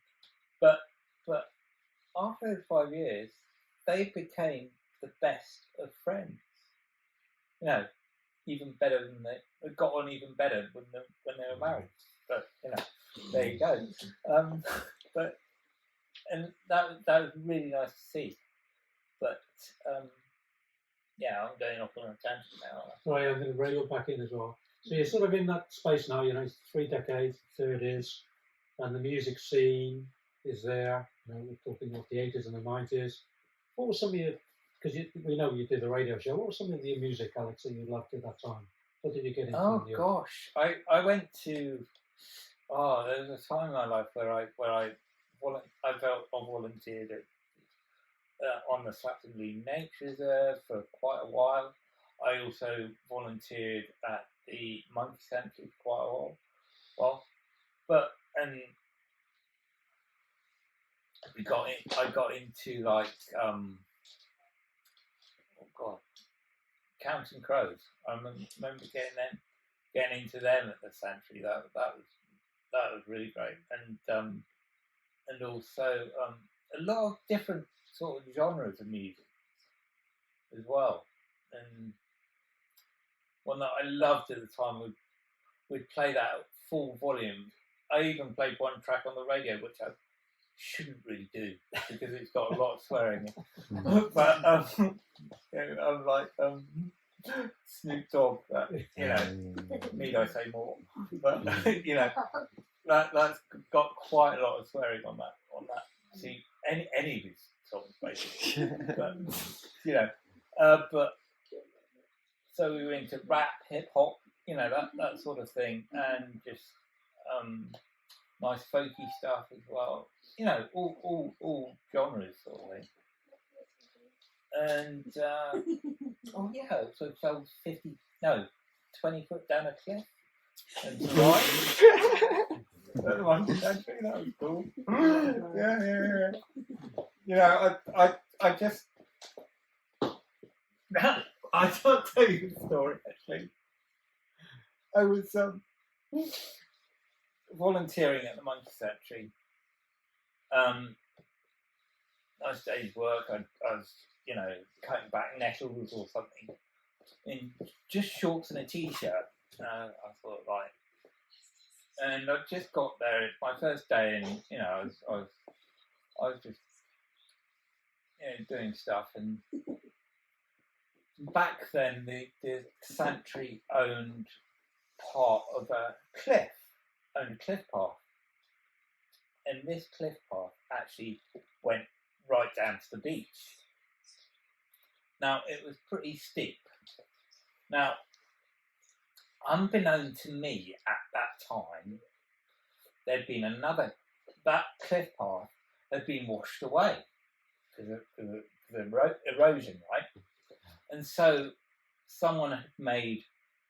Speaker 3: but after those 5 years they became the best of friends, even better than they got on, even better when they were married, but there you go. But and that was really nice to see, but I'm going off on a tangent now.
Speaker 1: Sorry, I'm going to reel back in as well. So you're sort of in that space now, it's 3 decades, third is, and the music scene is there. We're talking about the 80s and the 90s. What was some of your, because we know you did the radio show, what was some of your music, Alex, that you loved at that time? What did you get into?
Speaker 3: Oh gosh, I went to, there was a time in my life where I volunteered on the Slapton Lee Nature Reserve for quite a while. I also volunteered at the Monkey Sanctuary for quite a while. And I got into Counting Crows. I remember getting into them at the sanctuary. That was really great, and also a lot of different sort of genres of music as well. And one that I loved at the time would play that at full volume. I even played one track on the radio, which I shouldn't really do because it's got a lot of swearing in. But I'm like Snoop Dogg, that need I say more? But that's got quite a lot of swearing on that. See, any of his songs basically. But so we were into rap, hip hop, that sort of thing, and just nice folky stuff as well. You know, all genres sort of thing. And oh yeah, so it fell 20 foot down a cliff and survived. That was cool. Yeah. You know, I just I can't tell you the story actually. I was volunteering at the Monkey Sanctuary. Nice day's work. I was, you know, cutting back nettles or something in just shorts and a t-shirt. I thought, right. And I just got there. It's my first day, and you know, I was just, you know, doing stuff. And back then, the sanctuary owned part of a cliff path, and this cliff path actually went right down to the beach. Now it was pretty steep. Now, unbeknown to me at that time, there'd been that cliff path had been washed away because of the erosion, right? And so someone had made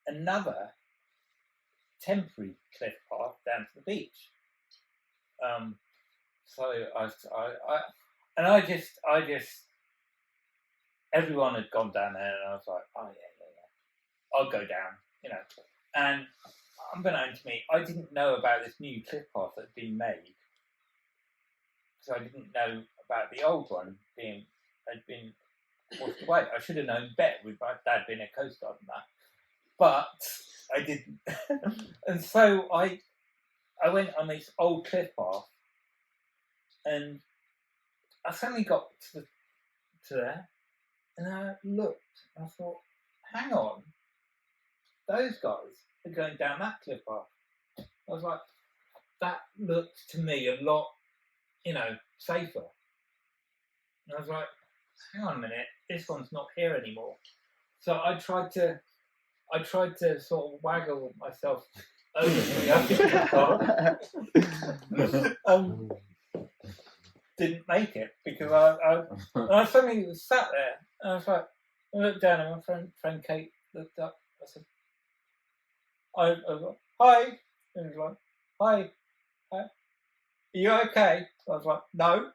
Speaker 3: another temporary cliff path down to the beach. So I just everyone had gone down there, and I was like, oh yeah, I'll go down, you know. And unbeknown to me, I didn't know about this new cliff path that had been made, because I didn't know about the old one had been washed away. I should have known better with my dad being a coast guard and that, but I didn't. And so I went on this old cliff path, and I suddenly got to there, and I looked, and I thought, hang on, those guys are going down that cliff path. I was like, that looked to me a lot, you know, safer. And I was like, hang on a minute, this one's not here anymore. So I tried to sort of waggle myself over to the other path. Didn't make it because I suddenly was sat there, and I was like, I looked down, and my friend Kate looked up. I said, I was like, hi. And he was like, hi. Are you okay? I was like, no.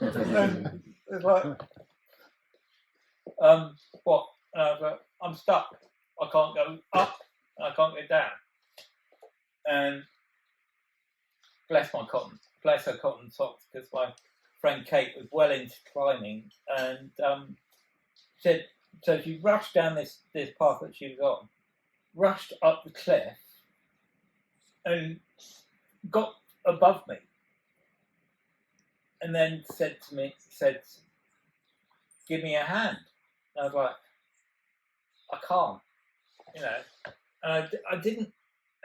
Speaker 3: And it was like, what? And I was like, I'm stuck. I can't go up, and I can't get down. And bless her cotton socks, because my friend Kate was well into climbing, and said, so she rushed down this path that she was on, rushed up the cliff, and got above me, and then said, give me a hand. And I was like, I can't, you know. And I didn't,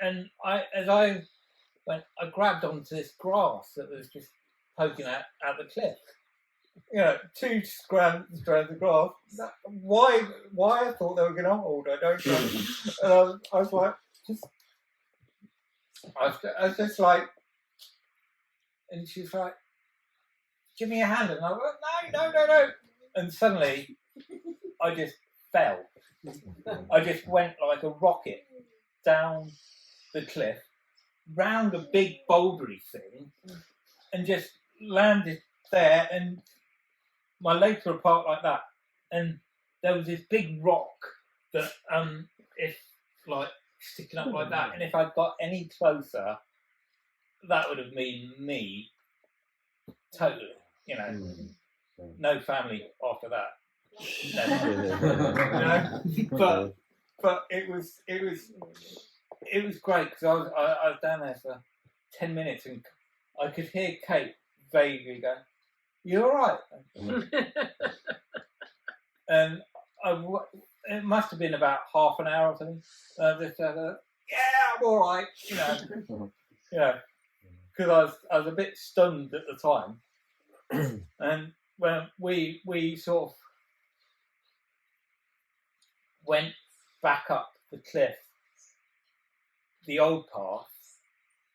Speaker 3: and as I went, I grabbed onto this grass that was just poking out the cliff. You know, 2 strands of grass. Why I thought they were going to hold, I don't know. And I was like, I was just like, and she's like, give me a hand. And I was like, no. And suddenly, I just fell. I just went like a rocket down the cliff, round a big bouldery thing, and just landed there, and my legs were apart like that, and there was this big rock that if like sticking up like that, and if I'd got any closer, that would have been me totally, you know, no family after that. You know? But it was great, because I was down there for 10 minutes, and I could hear Kate vaguely go, "You all right?" And it must have been about half an hour or something. Just yeah, I'm all right, you know, because I was a bit stunned at the time, and when we sort of went back up the cliff, the old path,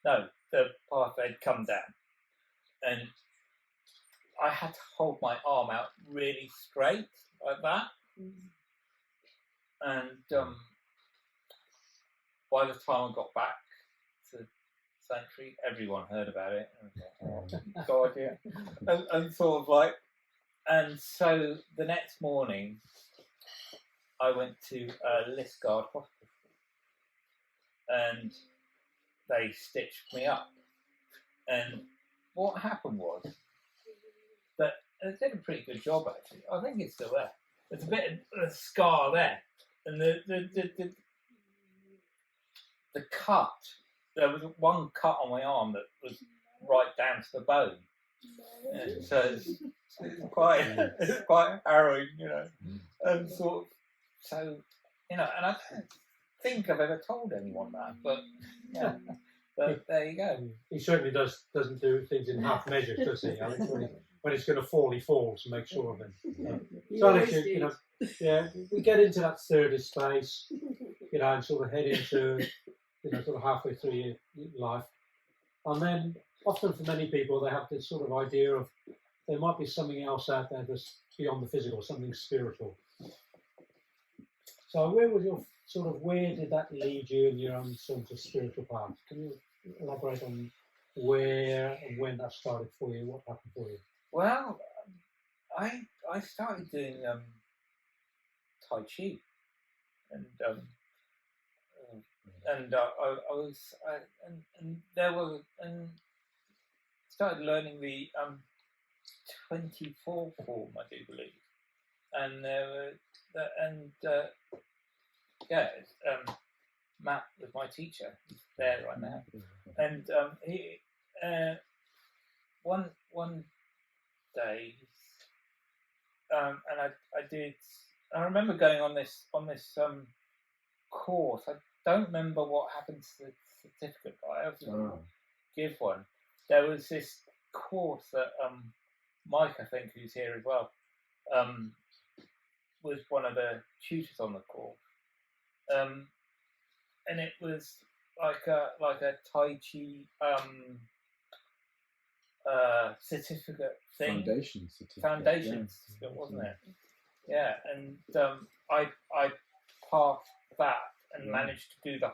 Speaker 3: no, the path they'd come down, and I had to hold my arm out really straight like that, and by the time I got back to the sanctuary, everyone heard about it. And I was like, oh God, yeah, and sort of like, and so the next morning, I went to Lisgard Hospital, and they stitched me up. And what happened was that they did a pretty good job, actually. I think it's still there. There's a bit of a scar there, and the cut. There was one cut on my arm that was right down to the bone. And so it's quite harrowing, you know, and sort of, so, you know, and I don't think I've ever told anyone that, but yeah, but there you go.
Speaker 1: He certainly doesn't do things in half measures, does he? Alex? When it's going to fall, he falls and makes sure of it. So Alex, you know, yeah, we get into that third space, you know, and sort of head into, you know, sort of halfway through your life, and then often for many people they have this sort of idea of there might be something else out there that's beyond the physical, something spiritual. So where did that lead you in your own sort of spiritual path? Can you elaborate on where and when that started for you? What happened for you?
Speaker 3: Well, I started doing Tai Chi, and I was started learning the 24 form, I do believe, and Matt was my teacher. He's there right now, and he one day, and I did. I remember going on this course. I don't remember what happened to the certificate, but I have to give one. There was this course that Mike, I think, who's here as well, was one of the tutors on the course, and it was like a Tai Chi certificate thing.
Speaker 2: Foundation certificate.
Speaker 3: Foundation certificate, wasn't it? Yeah, and I passed that and managed to do the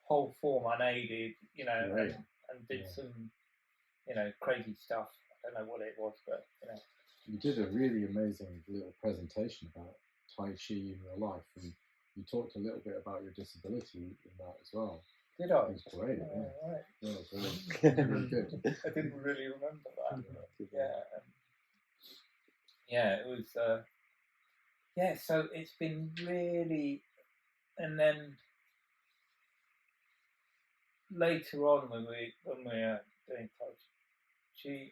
Speaker 3: whole form unaided, you know, and did some, you know, crazy stuff. I don't know what it was, but you know.
Speaker 2: You did a really amazing little presentation about Tai Chi in your life, and you talked a little bit about your disability in that as well.
Speaker 3: Did I?
Speaker 2: It was great.
Speaker 3: Right.
Speaker 2: Yeah, it was really good.
Speaker 3: I didn't really remember that. Yeah, it was. So it's been really, and then later on when we were doing Tai Chi,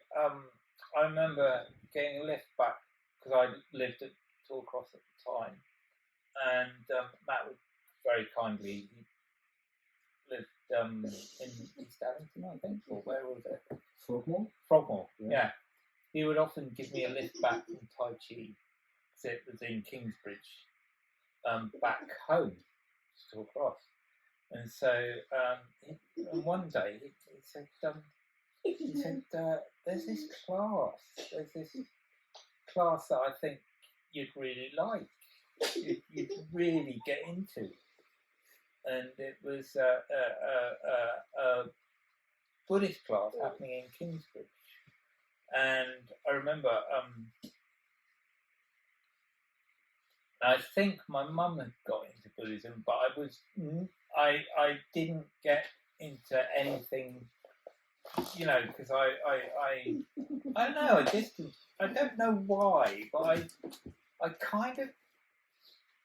Speaker 3: I remember getting a lift back because I lived at Tallcross at the time, and Matt was very kindly. He lived in East Allington, I think, or where was it? Frogmore. Yeah. He would often give me a lift back from Tai Chi, because it was in Kingsbridge, back home to Tallcross. And so one day he said, there's this class that I think you'd really like, you'd really get into. And it was a Buddhist class happening in Kingsbridge. And I remember, I think my mum had got into Buddhism, but I didn't get into anything, you know, because I don't know, I don't know why, but I kind of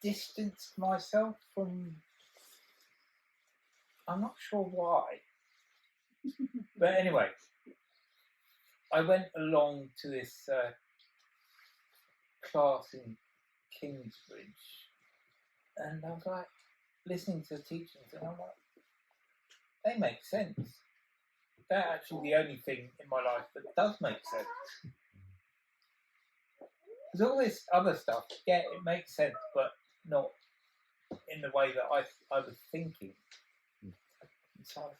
Speaker 3: distanced myself from, I'm not sure why, but anyway, I went along to this class in Kingsbridge, and I was like listening to the teachings, and I'm like, they make sense. They're actually the only thing in my life that does make sense. There's all this other stuff, yeah, it makes sense, but not in the way that I was thinking. So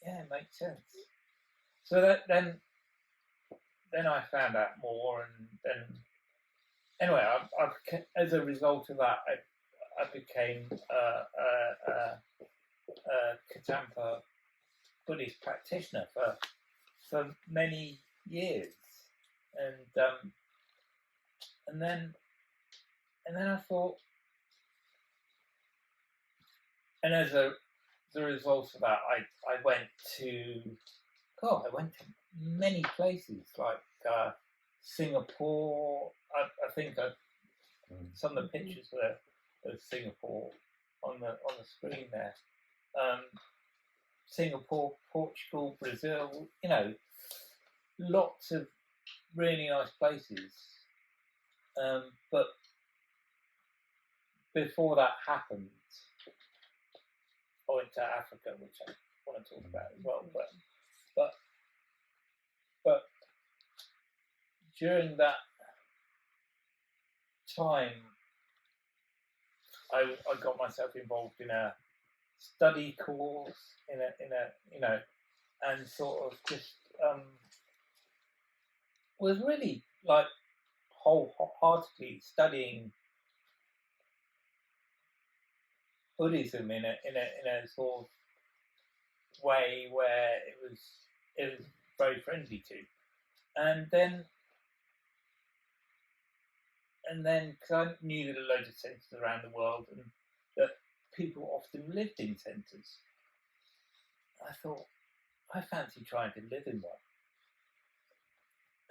Speaker 3: yeah, it makes sense. So that then I found out more, and then anyway, I as a result of that, I became a Katampa Buddhist practitioner for many years, and then I thought, and as a result of that, I went to many places like Singapore. I think some of the pictures were of Singapore on the screen there. Singapore, Portugal, Brazil, lots of really nice places. But before that happened, I went to Africa, which I want to talk about as well. But during that time, I got myself involved in a study course, in a and sort of just was really like wholeheartedly studying Buddhism in a sort of way where it was very friendly to, and then because I knew that a load of centres around the world and that people often lived in centres, I thought I fancy trying to live in one,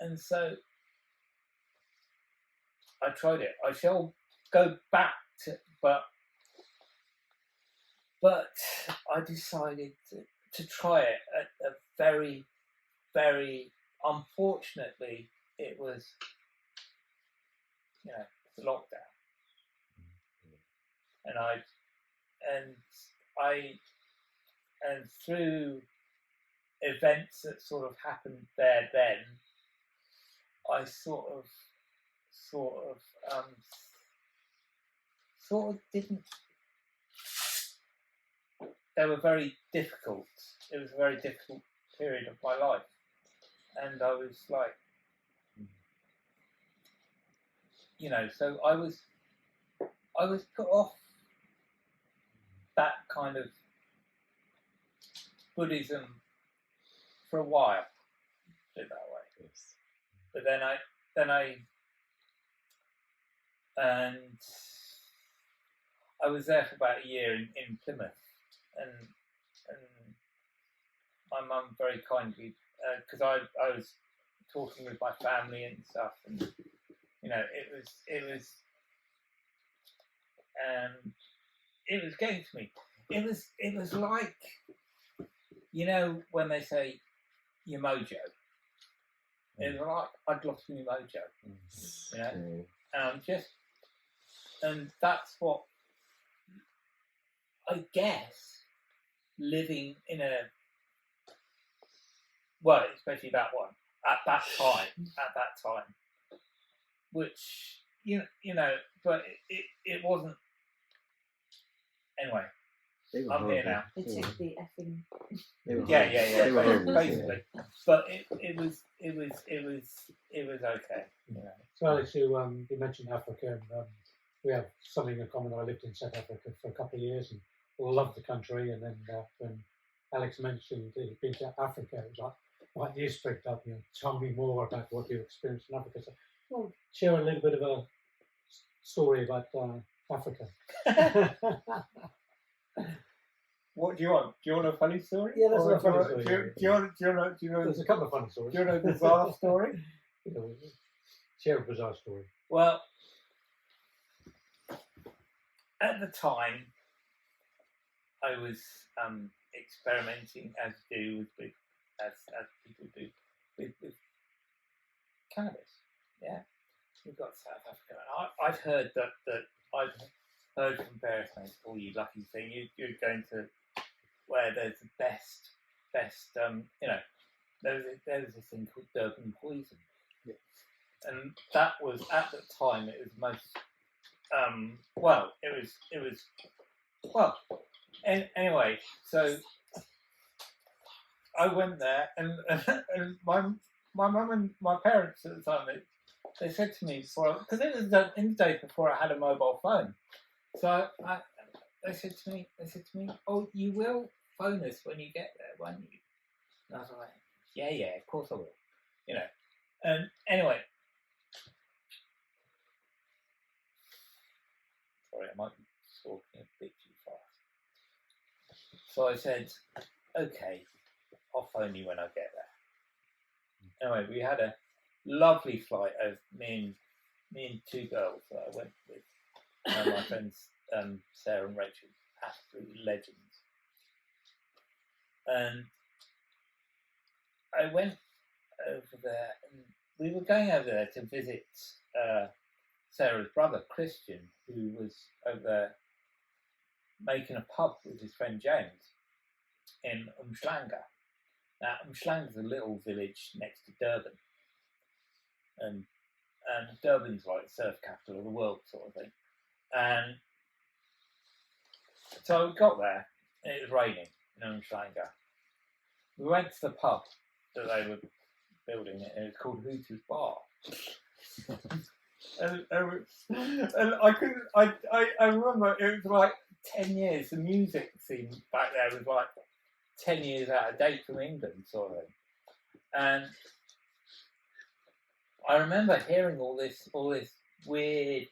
Speaker 3: and so I tried it. I shall go back to, but I decided to try it at a very, very, unfortunately, it was, lockdown. And through events that sort of happened there then, I sort of didn't. They were very difficult. It was a very difficult period of my life, and I was like, so I was put off that kind of Buddhism for a while, put it that way.
Speaker 2: Yes.
Speaker 3: But then I was there for about a year in Plymouth, and my mum very kindly, because I was talking with my family and stuff, and it was getting to me. It was like, when they say your mojo. It was like I'd lost my mojo, and that's what I guess living in especially that one at that time, which but it wasn't. Anyway, I'm here now.
Speaker 4: They took the effing.
Speaker 3: Yeah. Basically, but it was okay.
Speaker 1: So Alex, you mentioned Africa, and we have something in common. I lived in South Africa for a couple of years and loved the country. And then when Alex mentioned he'd been to Africa, it was like, right, you sprigged up. Tell me more about what you experienced in Africa. So, well, share a little bit of a story about Africa.
Speaker 3: What do you want? Do you want a funny story?
Speaker 1: Yeah, that's a funny story.
Speaker 3: Do you want?
Speaker 1: There's a couple of funny stories.
Speaker 3: Do you want a bizarre story?
Speaker 1: Share a bizarre story.
Speaker 3: Well, at the time, I was experimenting as people do with cannabis. Yeah, we've got South Africa, and I've heard that I've heard from various mates, "Oh, you lucky thing! You're going to where there's the best. There was a thing called Durban poison."
Speaker 1: Yeah.
Speaker 3: And that was at the time it was most anyway, so I went there, and my mum and my parents at the time, they said to me, because it was in the days before I had a mobile phone, so they said to me, oh, you will phone us when you get there, won't you? And I was like, yeah, of course I will, you know. And anyway, sorry, I might be talking a bit too fast. So I said, okay, I'll phone you when I get there. Anyway, we had a lovely flight of me and two girls that I went with. My friends Sarah and Rachel, absolute legends. And I went over there, and we were going over there to visit Sarah's brother Christian, who was over there making a pub with his friend James in Umhlanga. Now, Umhlanga's a little village next to Durban, and Durban's like surf capital of the world sort of thing. And so we got there, and it was raining in Umhlanga. We went to the pub that they were building, and it was called Hooters Bar. and I remember it was like 10 years. The music scene back there was like 10 years out of date from England, sort of thing. And I remember hearing all this weird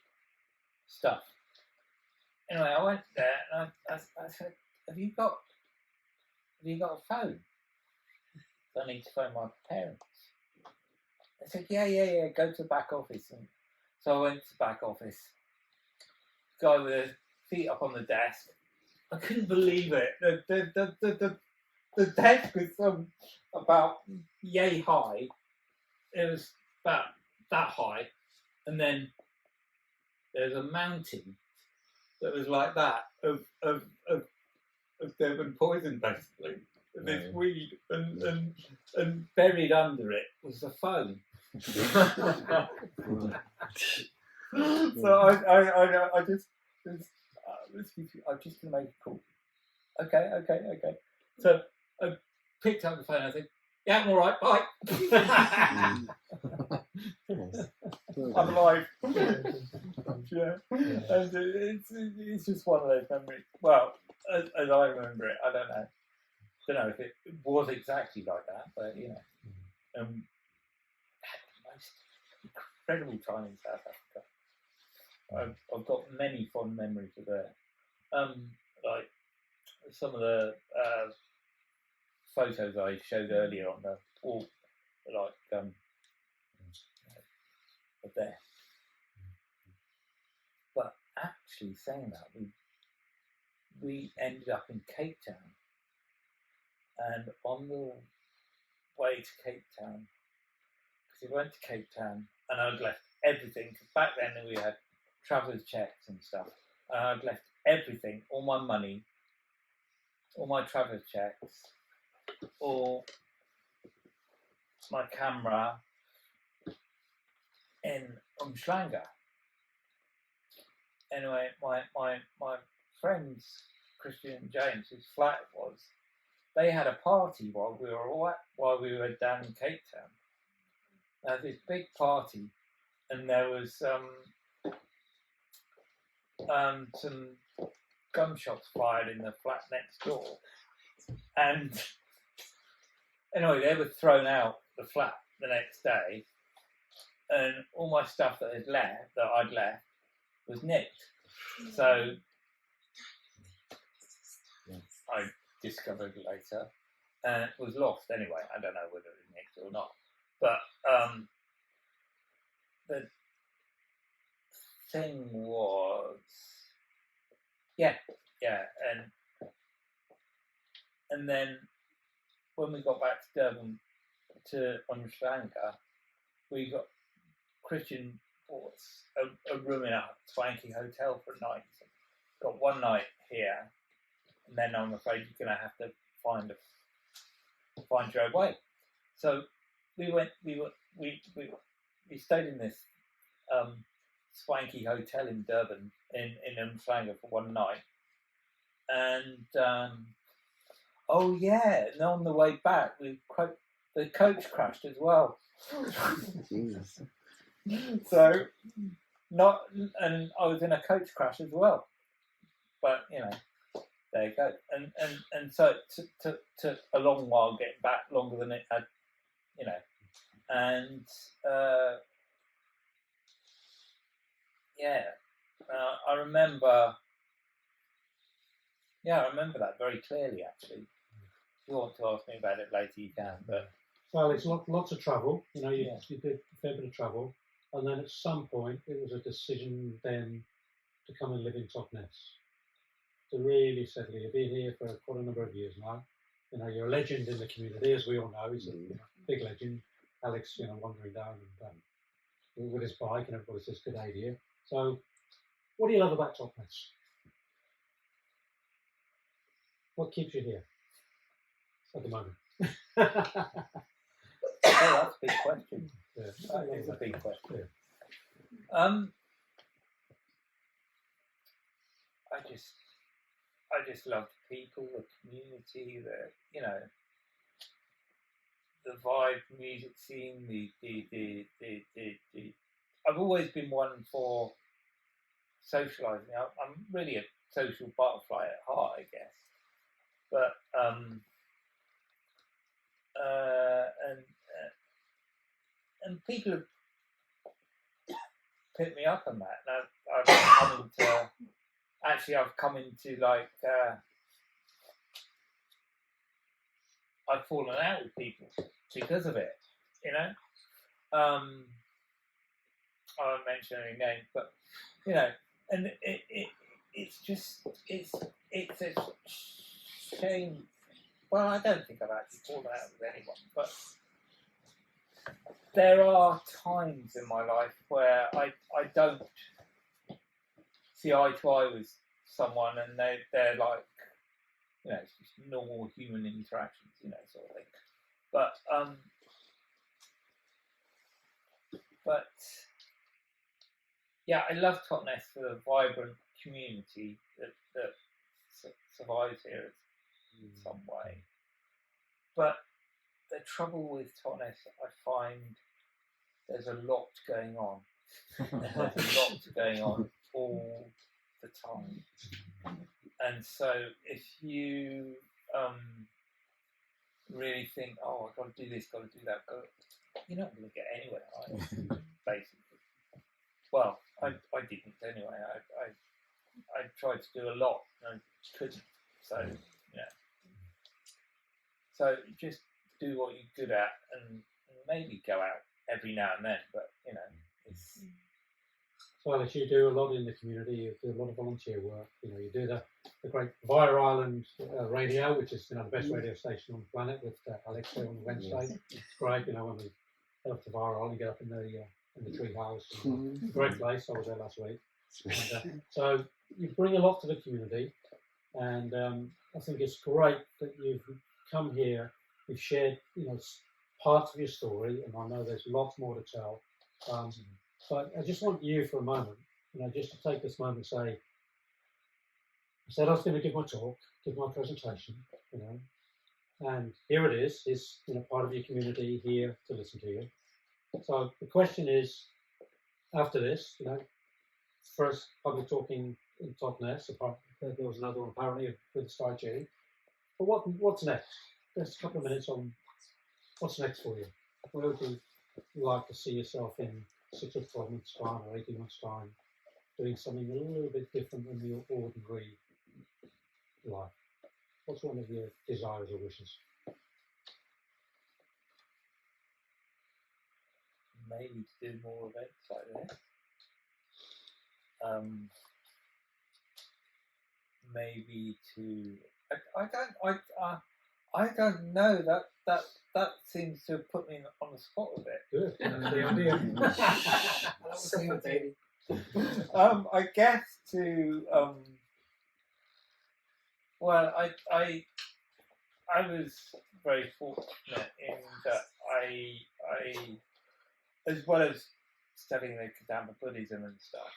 Speaker 3: stuff. Anyway, I went there and I said, have you got a phone? I need to phone my parents. They said, yeah, go to the back office. And so I went to the back office. Guy with his feet up on the desk. I couldn't believe it. The desk was about yay high. It was about that high, and then there's a mountain that was like that of Durban poison, basically. This weed, and buried under it was the phone. So I just I'm just gonna make a call. Okay. So I picked up the phone. I said, "Yeah, I'm all right. Bye." I'm alive. Yeah, and it's just one of those memories. Well, as I remember it, I don't know if it was exactly like that, but you know, had the most incredible time in South Africa. I've got many fond memories of there. Like some of the photos I showed earlier on the wall, like of there. But actually, saying that, we ended up in Cape Town, and on the way to Cape Town, because we went to Cape Town, and I'd left everything. Cause back then we had traveller's checks and stuff, and I'd left everything, all my money, all my traveller's checks, all my camera in Umhlanga. Anyway, my friends, Christian and James, whose flat it was, they had a party while we were down in Cape Town. They had this big party, and there was some gunshots fired in the flat next door. And anyway, they were thrown out the flat the next day, and all my stuff that I'd left was nicked. So I discovered later, and it was lost anyway. I don't know whether it was nicked or not, but the thing was, and then when we got back to Durban to Umhlanga, we got Christian bought a room in a swanky hotel for a night. So got one night here, and then I'm afraid you're going to have to find your own way. So we stayed in this swanky hotel in Durban in Umhlanga for one night, and Oh yeah, and on the way back, the coach crashed as well.
Speaker 5: Jesus.
Speaker 3: So and I was in a coach crash as well. But there you go. And so it took a long while getting back, longer than it had, and I remember. Yeah, I remember that very clearly. Actually, if you want to ask me about it later, you can. But
Speaker 1: Well, it's lots of travel. You did a fair bit of travel, and then at some point it was a decision then to come and live in Totnes, to really settle. You've been here for quite a number of years now. You're a legend in the community, as we all know. He's a big legend. Alex, wandering down and with his bike, and everybody says good idea. So, what do you love about Totnes? What keeps you here at the moment?
Speaker 3: that's a big question.
Speaker 1: Yeah.
Speaker 3: That is a big question.
Speaker 1: Yeah.
Speaker 3: I just love the people, the community, the vibe, music scene, the I've always been one for socialising. I'm really a social butterfly at heart, I guess. But and people have picked me up on that. And I've come into I've fallen out with people because of it. I won't mention any names, but and it's a shame. Well, I don't think I've actually fallen out with anyone, but there are times in my life where I don't see eye to eye with someone, and they're like, it's just normal human interactions, sort of thing. But yeah, I love Totnes for the vibrant community that survives here in some way. But the trouble with Totnes, I find there's a lot going on. There's a lot going on all the time. And so if you really think, I've got to do this, got to do that, you're not going to get anywhere, are you? Basically. Well, I didn't anyway. I tried to do a lot and I couldn't. So, So just do what you're good at and maybe go out every now and then, but, it's...
Speaker 1: So Alex, you do a lot in the community. You do a lot of volunteer work. You do the great Vire Island radio, which is the best radio station on the planet, with Alex there on the Wednesday. It's great. When we head up to Vire Island, get up in the tree house. Great place. I was there last week. And, so you bring a lot to the community, and I think it's great that you've come here. You've shared, parts of your story, and I know there's lots more to tell. But I just want you for a moment, just to take this moment and say, I said I was going to give my talk, give my presentation, and here it is. It's part of your community here to listen to you. So the question is, after this, first public talking in Totnes, there was another one apparently with Sky G. But what's next? Just a couple of minutes on what's next for you. Where would you like to see yourself in 6 or 12 months' time or 18 months' time, doing something a little bit different than your ordinary life? What's one of your desires or wishes?
Speaker 3: Maybe to do more events like this. Maybe to... I don't know. That seems to have put me on the spot a bit.
Speaker 1: Good. That's the idea.
Speaker 3: I guess to well, I was very fortunate in that I as well as studying the Kadamba Buddhism and stuff,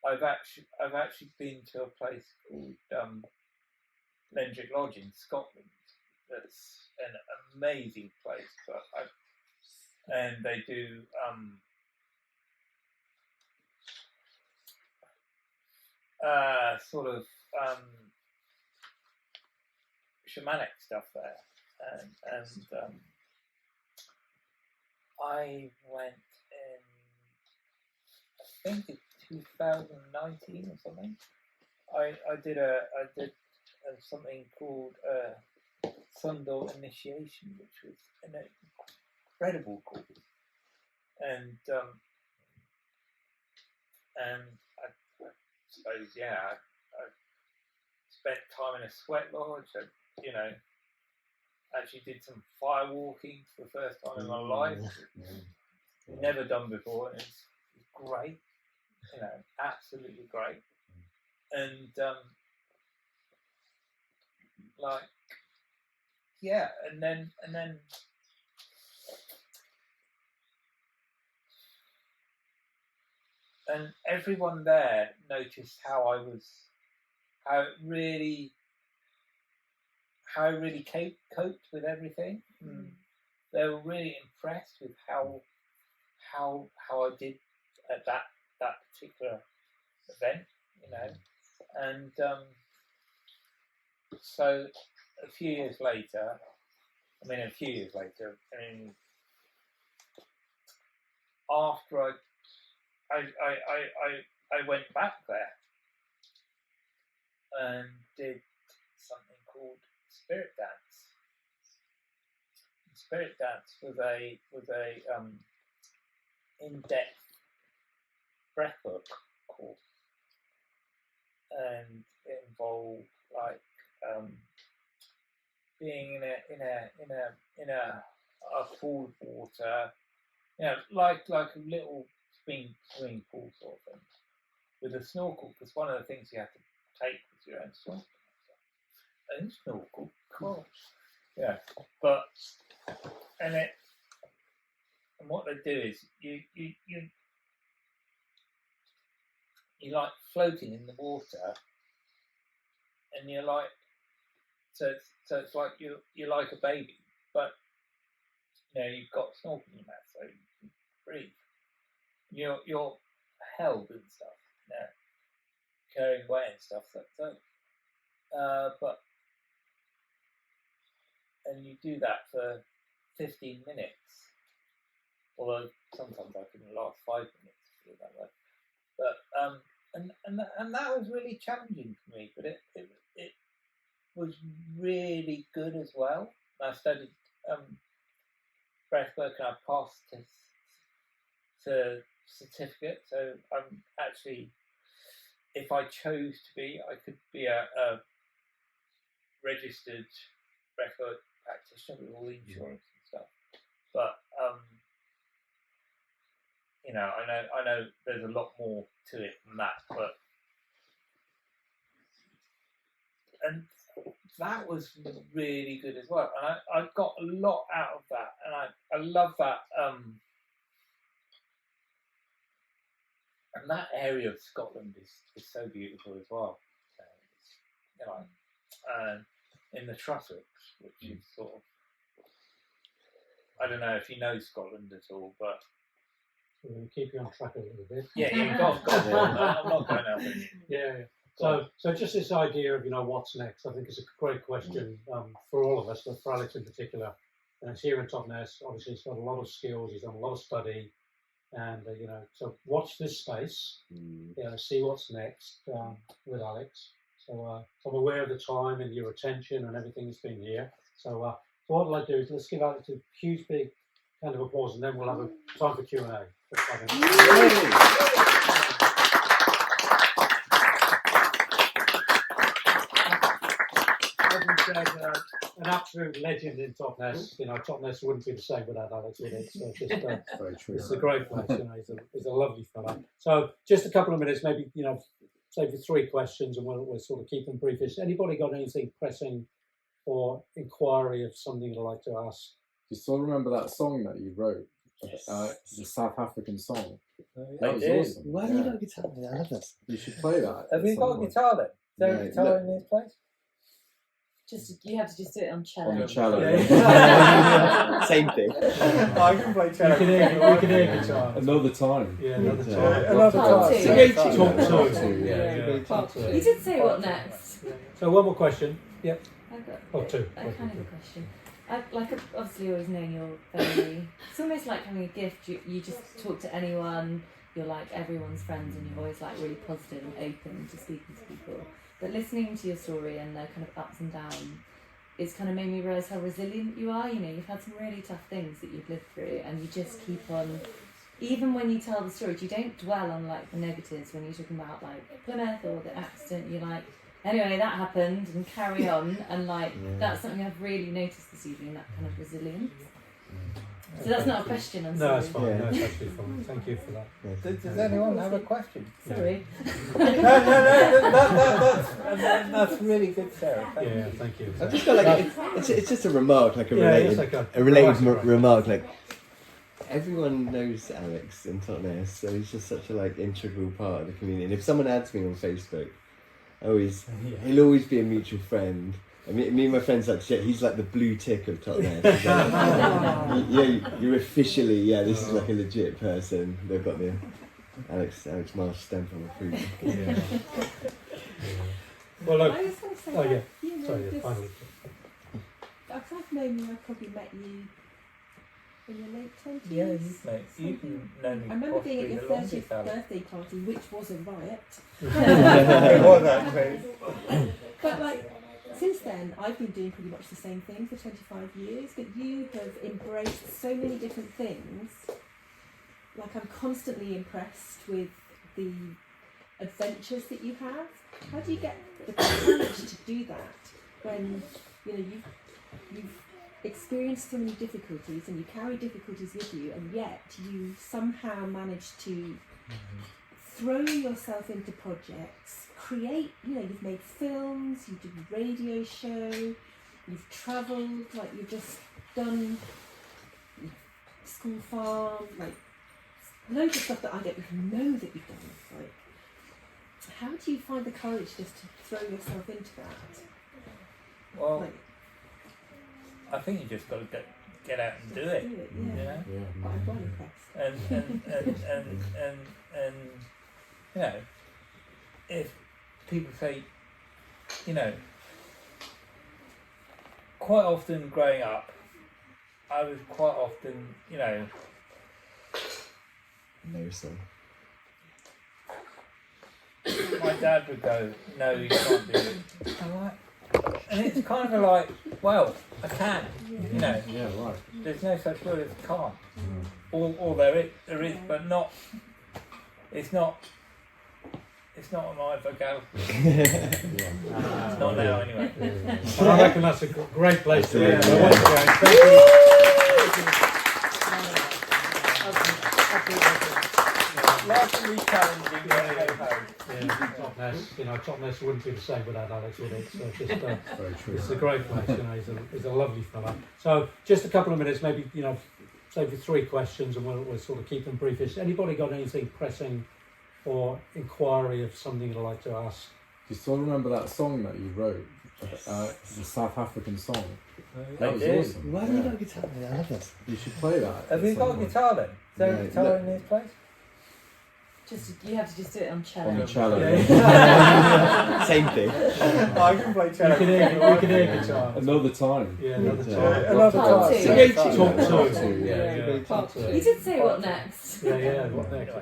Speaker 3: I've actually been to a place called Lendrick Lodge in Scotland. That's an amazing place. And they do sort of shamanic stuff there, and I went in, I think in 2019 or something. I did something called Sundor Initiation, which was an incredible course, and I suppose I spent time in a sweat lodge. Actually did some fire walking for the first time in my life. Never done before, and it's great. Absolutely great. And and then and everyone there noticed how I really coped with everything. They were really impressed with how I did at that particular event, and so a few years later, after I went back there and did something called Spirit Dance. Spirit Dance was a in-depth breathwork course, and it involved being in a pool of water, like a little swimming pool sort of thing, with a snorkel. Because one of the things you have to take was your own snorkel. Own snorkel, gosh, yeah. But and what they do is you like floating in the water, and you're like, so it's like you're like a baby, but you've got snorkel in your mouth, so you can breathe. You're held and stuff, carrying away and stuff. And you do that for 15 minutes, although sometimes I can last 5 minutes, put it that way. But and that was really challenging for me, but it was really good as well. I studied breathwork, and I passed to certificate. So I'm actually, if I chose to be, I could be a registered breathwork practitioner with all the insurance and stuff. But I know there's a lot more to it than that, and that was really good as well, and I got a lot out of that, and I love that, and that area of Scotland is so beautiful as well. And in the Trossachs, which is sort of, I don't know if you know Scotland at all, but
Speaker 1: we're going to keep you on track a little bit.
Speaker 3: Yeah, go on. I'm not going out there.
Speaker 1: Yeah. So just this idea of what's next, I think is a great question for all of us, but for Alex in particular. And it's here in Totnes. Obviously, he's got a lot of skills. He's done a lot of study, and so watch this space. See what's next with Alex. So I'm aware of the time and your attention and everything that's been here. So what I'd like to do is let's give Alex a huge big kind of applause, and then we'll have a time for Q&A. An absolute legend in Totnes. Totnes wouldn't be the same without Alex, would it? So it's a great place. He's a lovely fellow. So just a couple of minutes, maybe save you 3 questions, and we'll sort of keep them brief. Has anybody got anything pressing or inquiry of something you'd like to ask?
Speaker 2: Do you still remember that song that you wrote?
Speaker 5: Yes.
Speaker 2: The South African song.
Speaker 3: That
Speaker 2: was awesome.
Speaker 5: Why have you got a guitar? I love this.
Speaker 2: You should play that.
Speaker 3: Have you got a guitar then? Is there a guitar in this place?
Speaker 4: You have to just do it on cello.
Speaker 2: On the cello.
Speaker 1: Yeah.
Speaker 5: Same thing.
Speaker 3: I can play
Speaker 1: We
Speaker 3: cello.
Speaker 1: can hear guitar.
Speaker 2: Another time.
Speaker 1: Yeah, another
Speaker 5: Yeah.
Speaker 1: time.
Speaker 3: Another
Speaker 4: Part
Speaker 3: time.
Speaker 4: two.
Speaker 5: Great
Speaker 1: Talk two.
Speaker 5: Yeah.
Speaker 4: Part two. You did say what next?
Speaker 1: So one more question. Yep.
Speaker 4: I've got
Speaker 1: Oh, two.
Speaker 4: a kind of a question. I've obviously always known you're very. It's almost like having a gift. You just talk to anyone. You're like everyone's friends, and you're always like really positive and open to speaking to people. But listening to your story and the kind of ups and downs, it's kind of made me realise how resilient you are. You know, you've had some really tough things that you've lived through, and you just keep on. Even when you tell the stories, you don't dwell on like the negatives. When you're talking about like Plymouth or the accident, you're like, anyway, that happened, and carry on. And like that's something I've really noticed this evening. That kind of resilience. So that's not a question. I'm
Speaker 1: No,
Speaker 4: sorry.
Speaker 1: it's fine. No, it's actually fine. Thank you for that.
Speaker 3: Does anyone have a question?
Speaker 4: Sorry.
Speaker 3: That's really good, Sarah. Thank
Speaker 1: Yeah,
Speaker 3: you.
Speaker 1: thank you.
Speaker 5: I just feel like it's just a remark, like a
Speaker 1: Yeah,
Speaker 5: related,
Speaker 1: it's like
Speaker 5: a related
Speaker 1: right.
Speaker 5: remark. Like everyone knows Alex in Totnes, so he's just such a like integral part of the community. And if someone adds me on Facebook, he'll always be a mutual friend. And me and my friends like to say he's like the blue tick of Totnes. You're officially this is like a legit person. They've got the Alex Marsh stamp on approval.
Speaker 1: Yeah. Well, look.
Speaker 7: I just want to say
Speaker 1: Oh, yeah.
Speaker 7: you know,
Speaker 1: Sorry,
Speaker 7: this,
Speaker 1: finally.
Speaker 7: I've known you, I've probably met you in your late 20s.
Speaker 3: Yeah, you've known me.
Speaker 7: I remember being at your
Speaker 3: possibly the
Speaker 7: 30th
Speaker 3: longest, Alex.
Speaker 7: birthday party, which was a riot.
Speaker 3: It was actually.
Speaker 7: But like, since then, I've been doing pretty much the same thing for 25 years, but you have embraced so many different things. Like, I'm constantly impressed with the adventures that you have. How do you get the courage to do that when, you know, you've experienced so many difficulties and you carry difficulties with you, and yet you somehow manage to throw yourself into projects, create, you know, you've made films, you did a radio show, you've travelled, like you've just done school farm, like loads of stuff that I don't even know that you've done. Like, how do you find the courage just to throw yourself into that?
Speaker 3: Well,
Speaker 7: Like,
Speaker 3: I think you just got to get out and do it.
Speaker 7: yeah.
Speaker 3: You know?
Speaker 7: But I'm well impressed.
Speaker 3: And you know, if people say, you know, quite often growing up, I was quite often, you know,
Speaker 5: No son.
Speaker 3: my dad would go, no, you can't do it. I'm like, and it's kind of like, well, I can, you know.
Speaker 2: Yeah, right.
Speaker 3: There's no such word as can't. Or there is, but not. It's not on my vocabulary. It's not now anyway.
Speaker 1: Well, I reckon that's a great place to end.
Speaker 5: Yeah.
Speaker 1: Once again, thank you.
Speaker 3: Life's really challenging when I go home.
Speaker 1: Yeah, Totnes, you know, Totnes wouldn't be the same without Alex, would it? So it's just,
Speaker 2: Very true.
Speaker 1: it's a great place, you know, he's a lovely fella. So just a couple of minutes, maybe, you know, save you 3 questions and we'll sort of keep them brief. Has anybody got anything pressing or inquiry of something you'd like to ask?
Speaker 2: Do you still remember that song that you wrote? The South African song. That
Speaker 3: I
Speaker 2: was
Speaker 3: do.
Speaker 2: awesome.
Speaker 5: Why have you got a guitar? I love that.
Speaker 2: You should play that.
Speaker 3: Have you
Speaker 2: at
Speaker 3: got
Speaker 2: some
Speaker 3: a
Speaker 2: point.
Speaker 3: guitar then? Is there a
Speaker 5: No,
Speaker 3: guitar
Speaker 5: no.
Speaker 3: in this place?
Speaker 4: You have to just do it on cello.
Speaker 2: On the cello.
Speaker 1: Yeah.
Speaker 5: Same thing.
Speaker 3: I can play
Speaker 1: We
Speaker 3: cello.
Speaker 1: can hear guitar.
Speaker 2: Another time.
Speaker 1: Yeah, another
Speaker 5: Yeah.
Speaker 1: time.
Speaker 3: Another
Speaker 4: Part
Speaker 3: time.
Speaker 4: two.
Speaker 5: Great
Speaker 1: Talk two.
Speaker 2: Yeah.
Speaker 1: Yeah.
Speaker 4: Part two. You did say what next?
Speaker 1: Yeah, what next?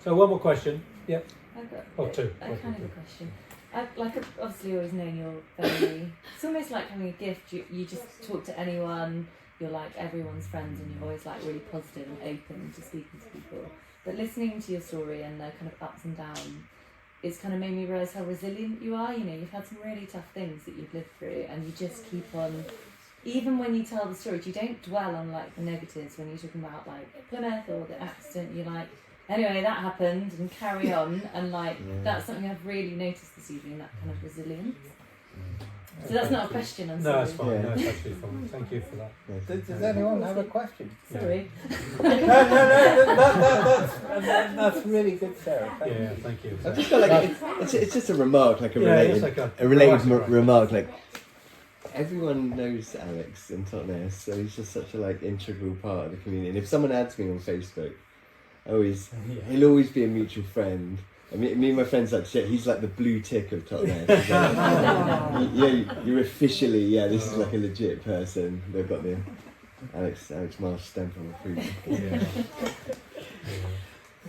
Speaker 1: So one more question. Yep.
Speaker 4: I've got
Speaker 1: Oh, two.
Speaker 4: a kind of a question. I've obviously always known you're very. It's almost like having a gift. You just talk to anyone. You're like everyone's friends, and you're always like really positive and open to speaking to people. But listening to your story and the kind of ups and downs, it's kind of made me realise how resilient you are. You know, you've had some really tough things that you've lived through, and you just keep on. Even when you tell the stories, you don't dwell on like the negatives. When you're talking about like Plymouth or the accident, you're like, anyway, that happened, and carry on. And like that's something I've really noticed this evening. That kind of resilience. So that's not a question. I'm sorry.
Speaker 1: No, it's fine.
Speaker 5: Yeah.
Speaker 1: No, it's actually fine. Thank you for that.
Speaker 3: Does anyone have a question?
Speaker 4: Sorry.
Speaker 3: That's really good, Sarah. Thank
Speaker 1: Yeah,
Speaker 3: you.
Speaker 1: thank you.
Speaker 5: I just feel like it's just a remark, like a
Speaker 1: Yeah,
Speaker 5: related,
Speaker 1: it's like
Speaker 5: a related
Speaker 1: classic, right?
Speaker 5: remark. Like everyone knows Alex in Totnes, so he's just such a like integral part of the community. And if someone adds me on Facebook, he'll always be a mutual friend. I mean, me and my friends like shit. He's like the blue tick of Totnes. You're officially this is like a legit person. They've got the Alex Marsh stamp on the food.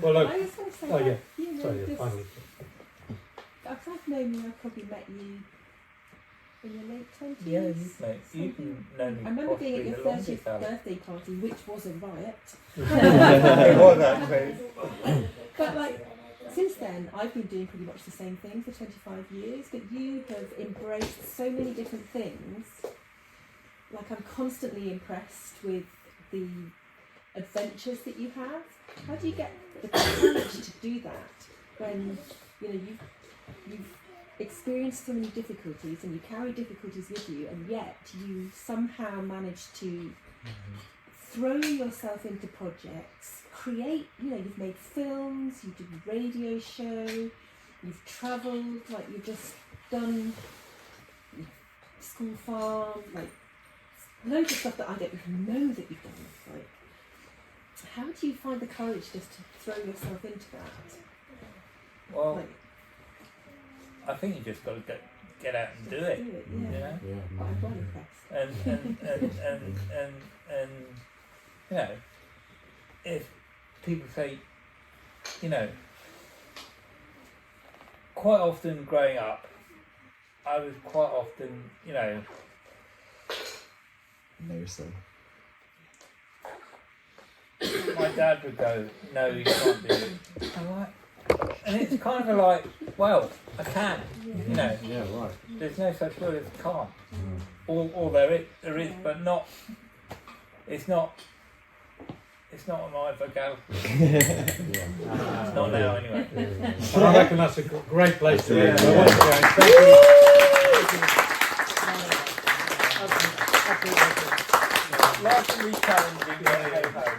Speaker 1: Well, look.
Speaker 7: I was going to say,
Speaker 1: Oh, yeah.
Speaker 7: you know,
Speaker 1: Sorry,
Speaker 7: this,
Speaker 1: finally.
Speaker 7: I've known you, I've probably met you in your late 20s.
Speaker 3: Yeah, you've known me.
Speaker 7: I remember being at your
Speaker 3: possibly the longest,
Speaker 7: 30th
Speaker 3: Alex.
Speaker 7: birthday party, which was a riot.
Speaker 3: It was actually.
Speaker 7: But like, since then, I've been doing pretty much the same thing for 25 years, but you have embraced so many different things. Like, I'm constantly impressed with the adventures that you have. How do you get the courage to do that when, you know, you've experienced so many difficulties and you carry difficulties with you, and yet you somehow manage to throw yourself into projects, create, you know, you've made films, you did a radio show, you've travelled, like you've just done school farm, like loads of stuff that I don't even know that you've done. Like, how do you find the courage just to throw yourself into that?
Speaker 3: Well,
Speaker 7: Like,
Speaker 3: I think you just got to get out and do it.
Speaker 7: yeah.
Speaker 3: You know?
Speaker 7: But I'm well impressed.
Speaker 3: And you know, if people say, you know, quite often growing up, I was quite often, you know,
Speaker 5: No son.
Speaker 3: my dad would go, no, you can't do it. I'm like, and it's kind of like, well, I can, you know.
Speaker 2: Yeah, right.
Speaker 3: There's no such word as can't. Or there is, but not. It's not on my vocabulary. It's not now, anyway.
Speaker 1: And I reckon that's a great place to end.
Speaker 3: Yeah.
Speaker 1: So once again, thank you.
Speaker 3: Last week challenging.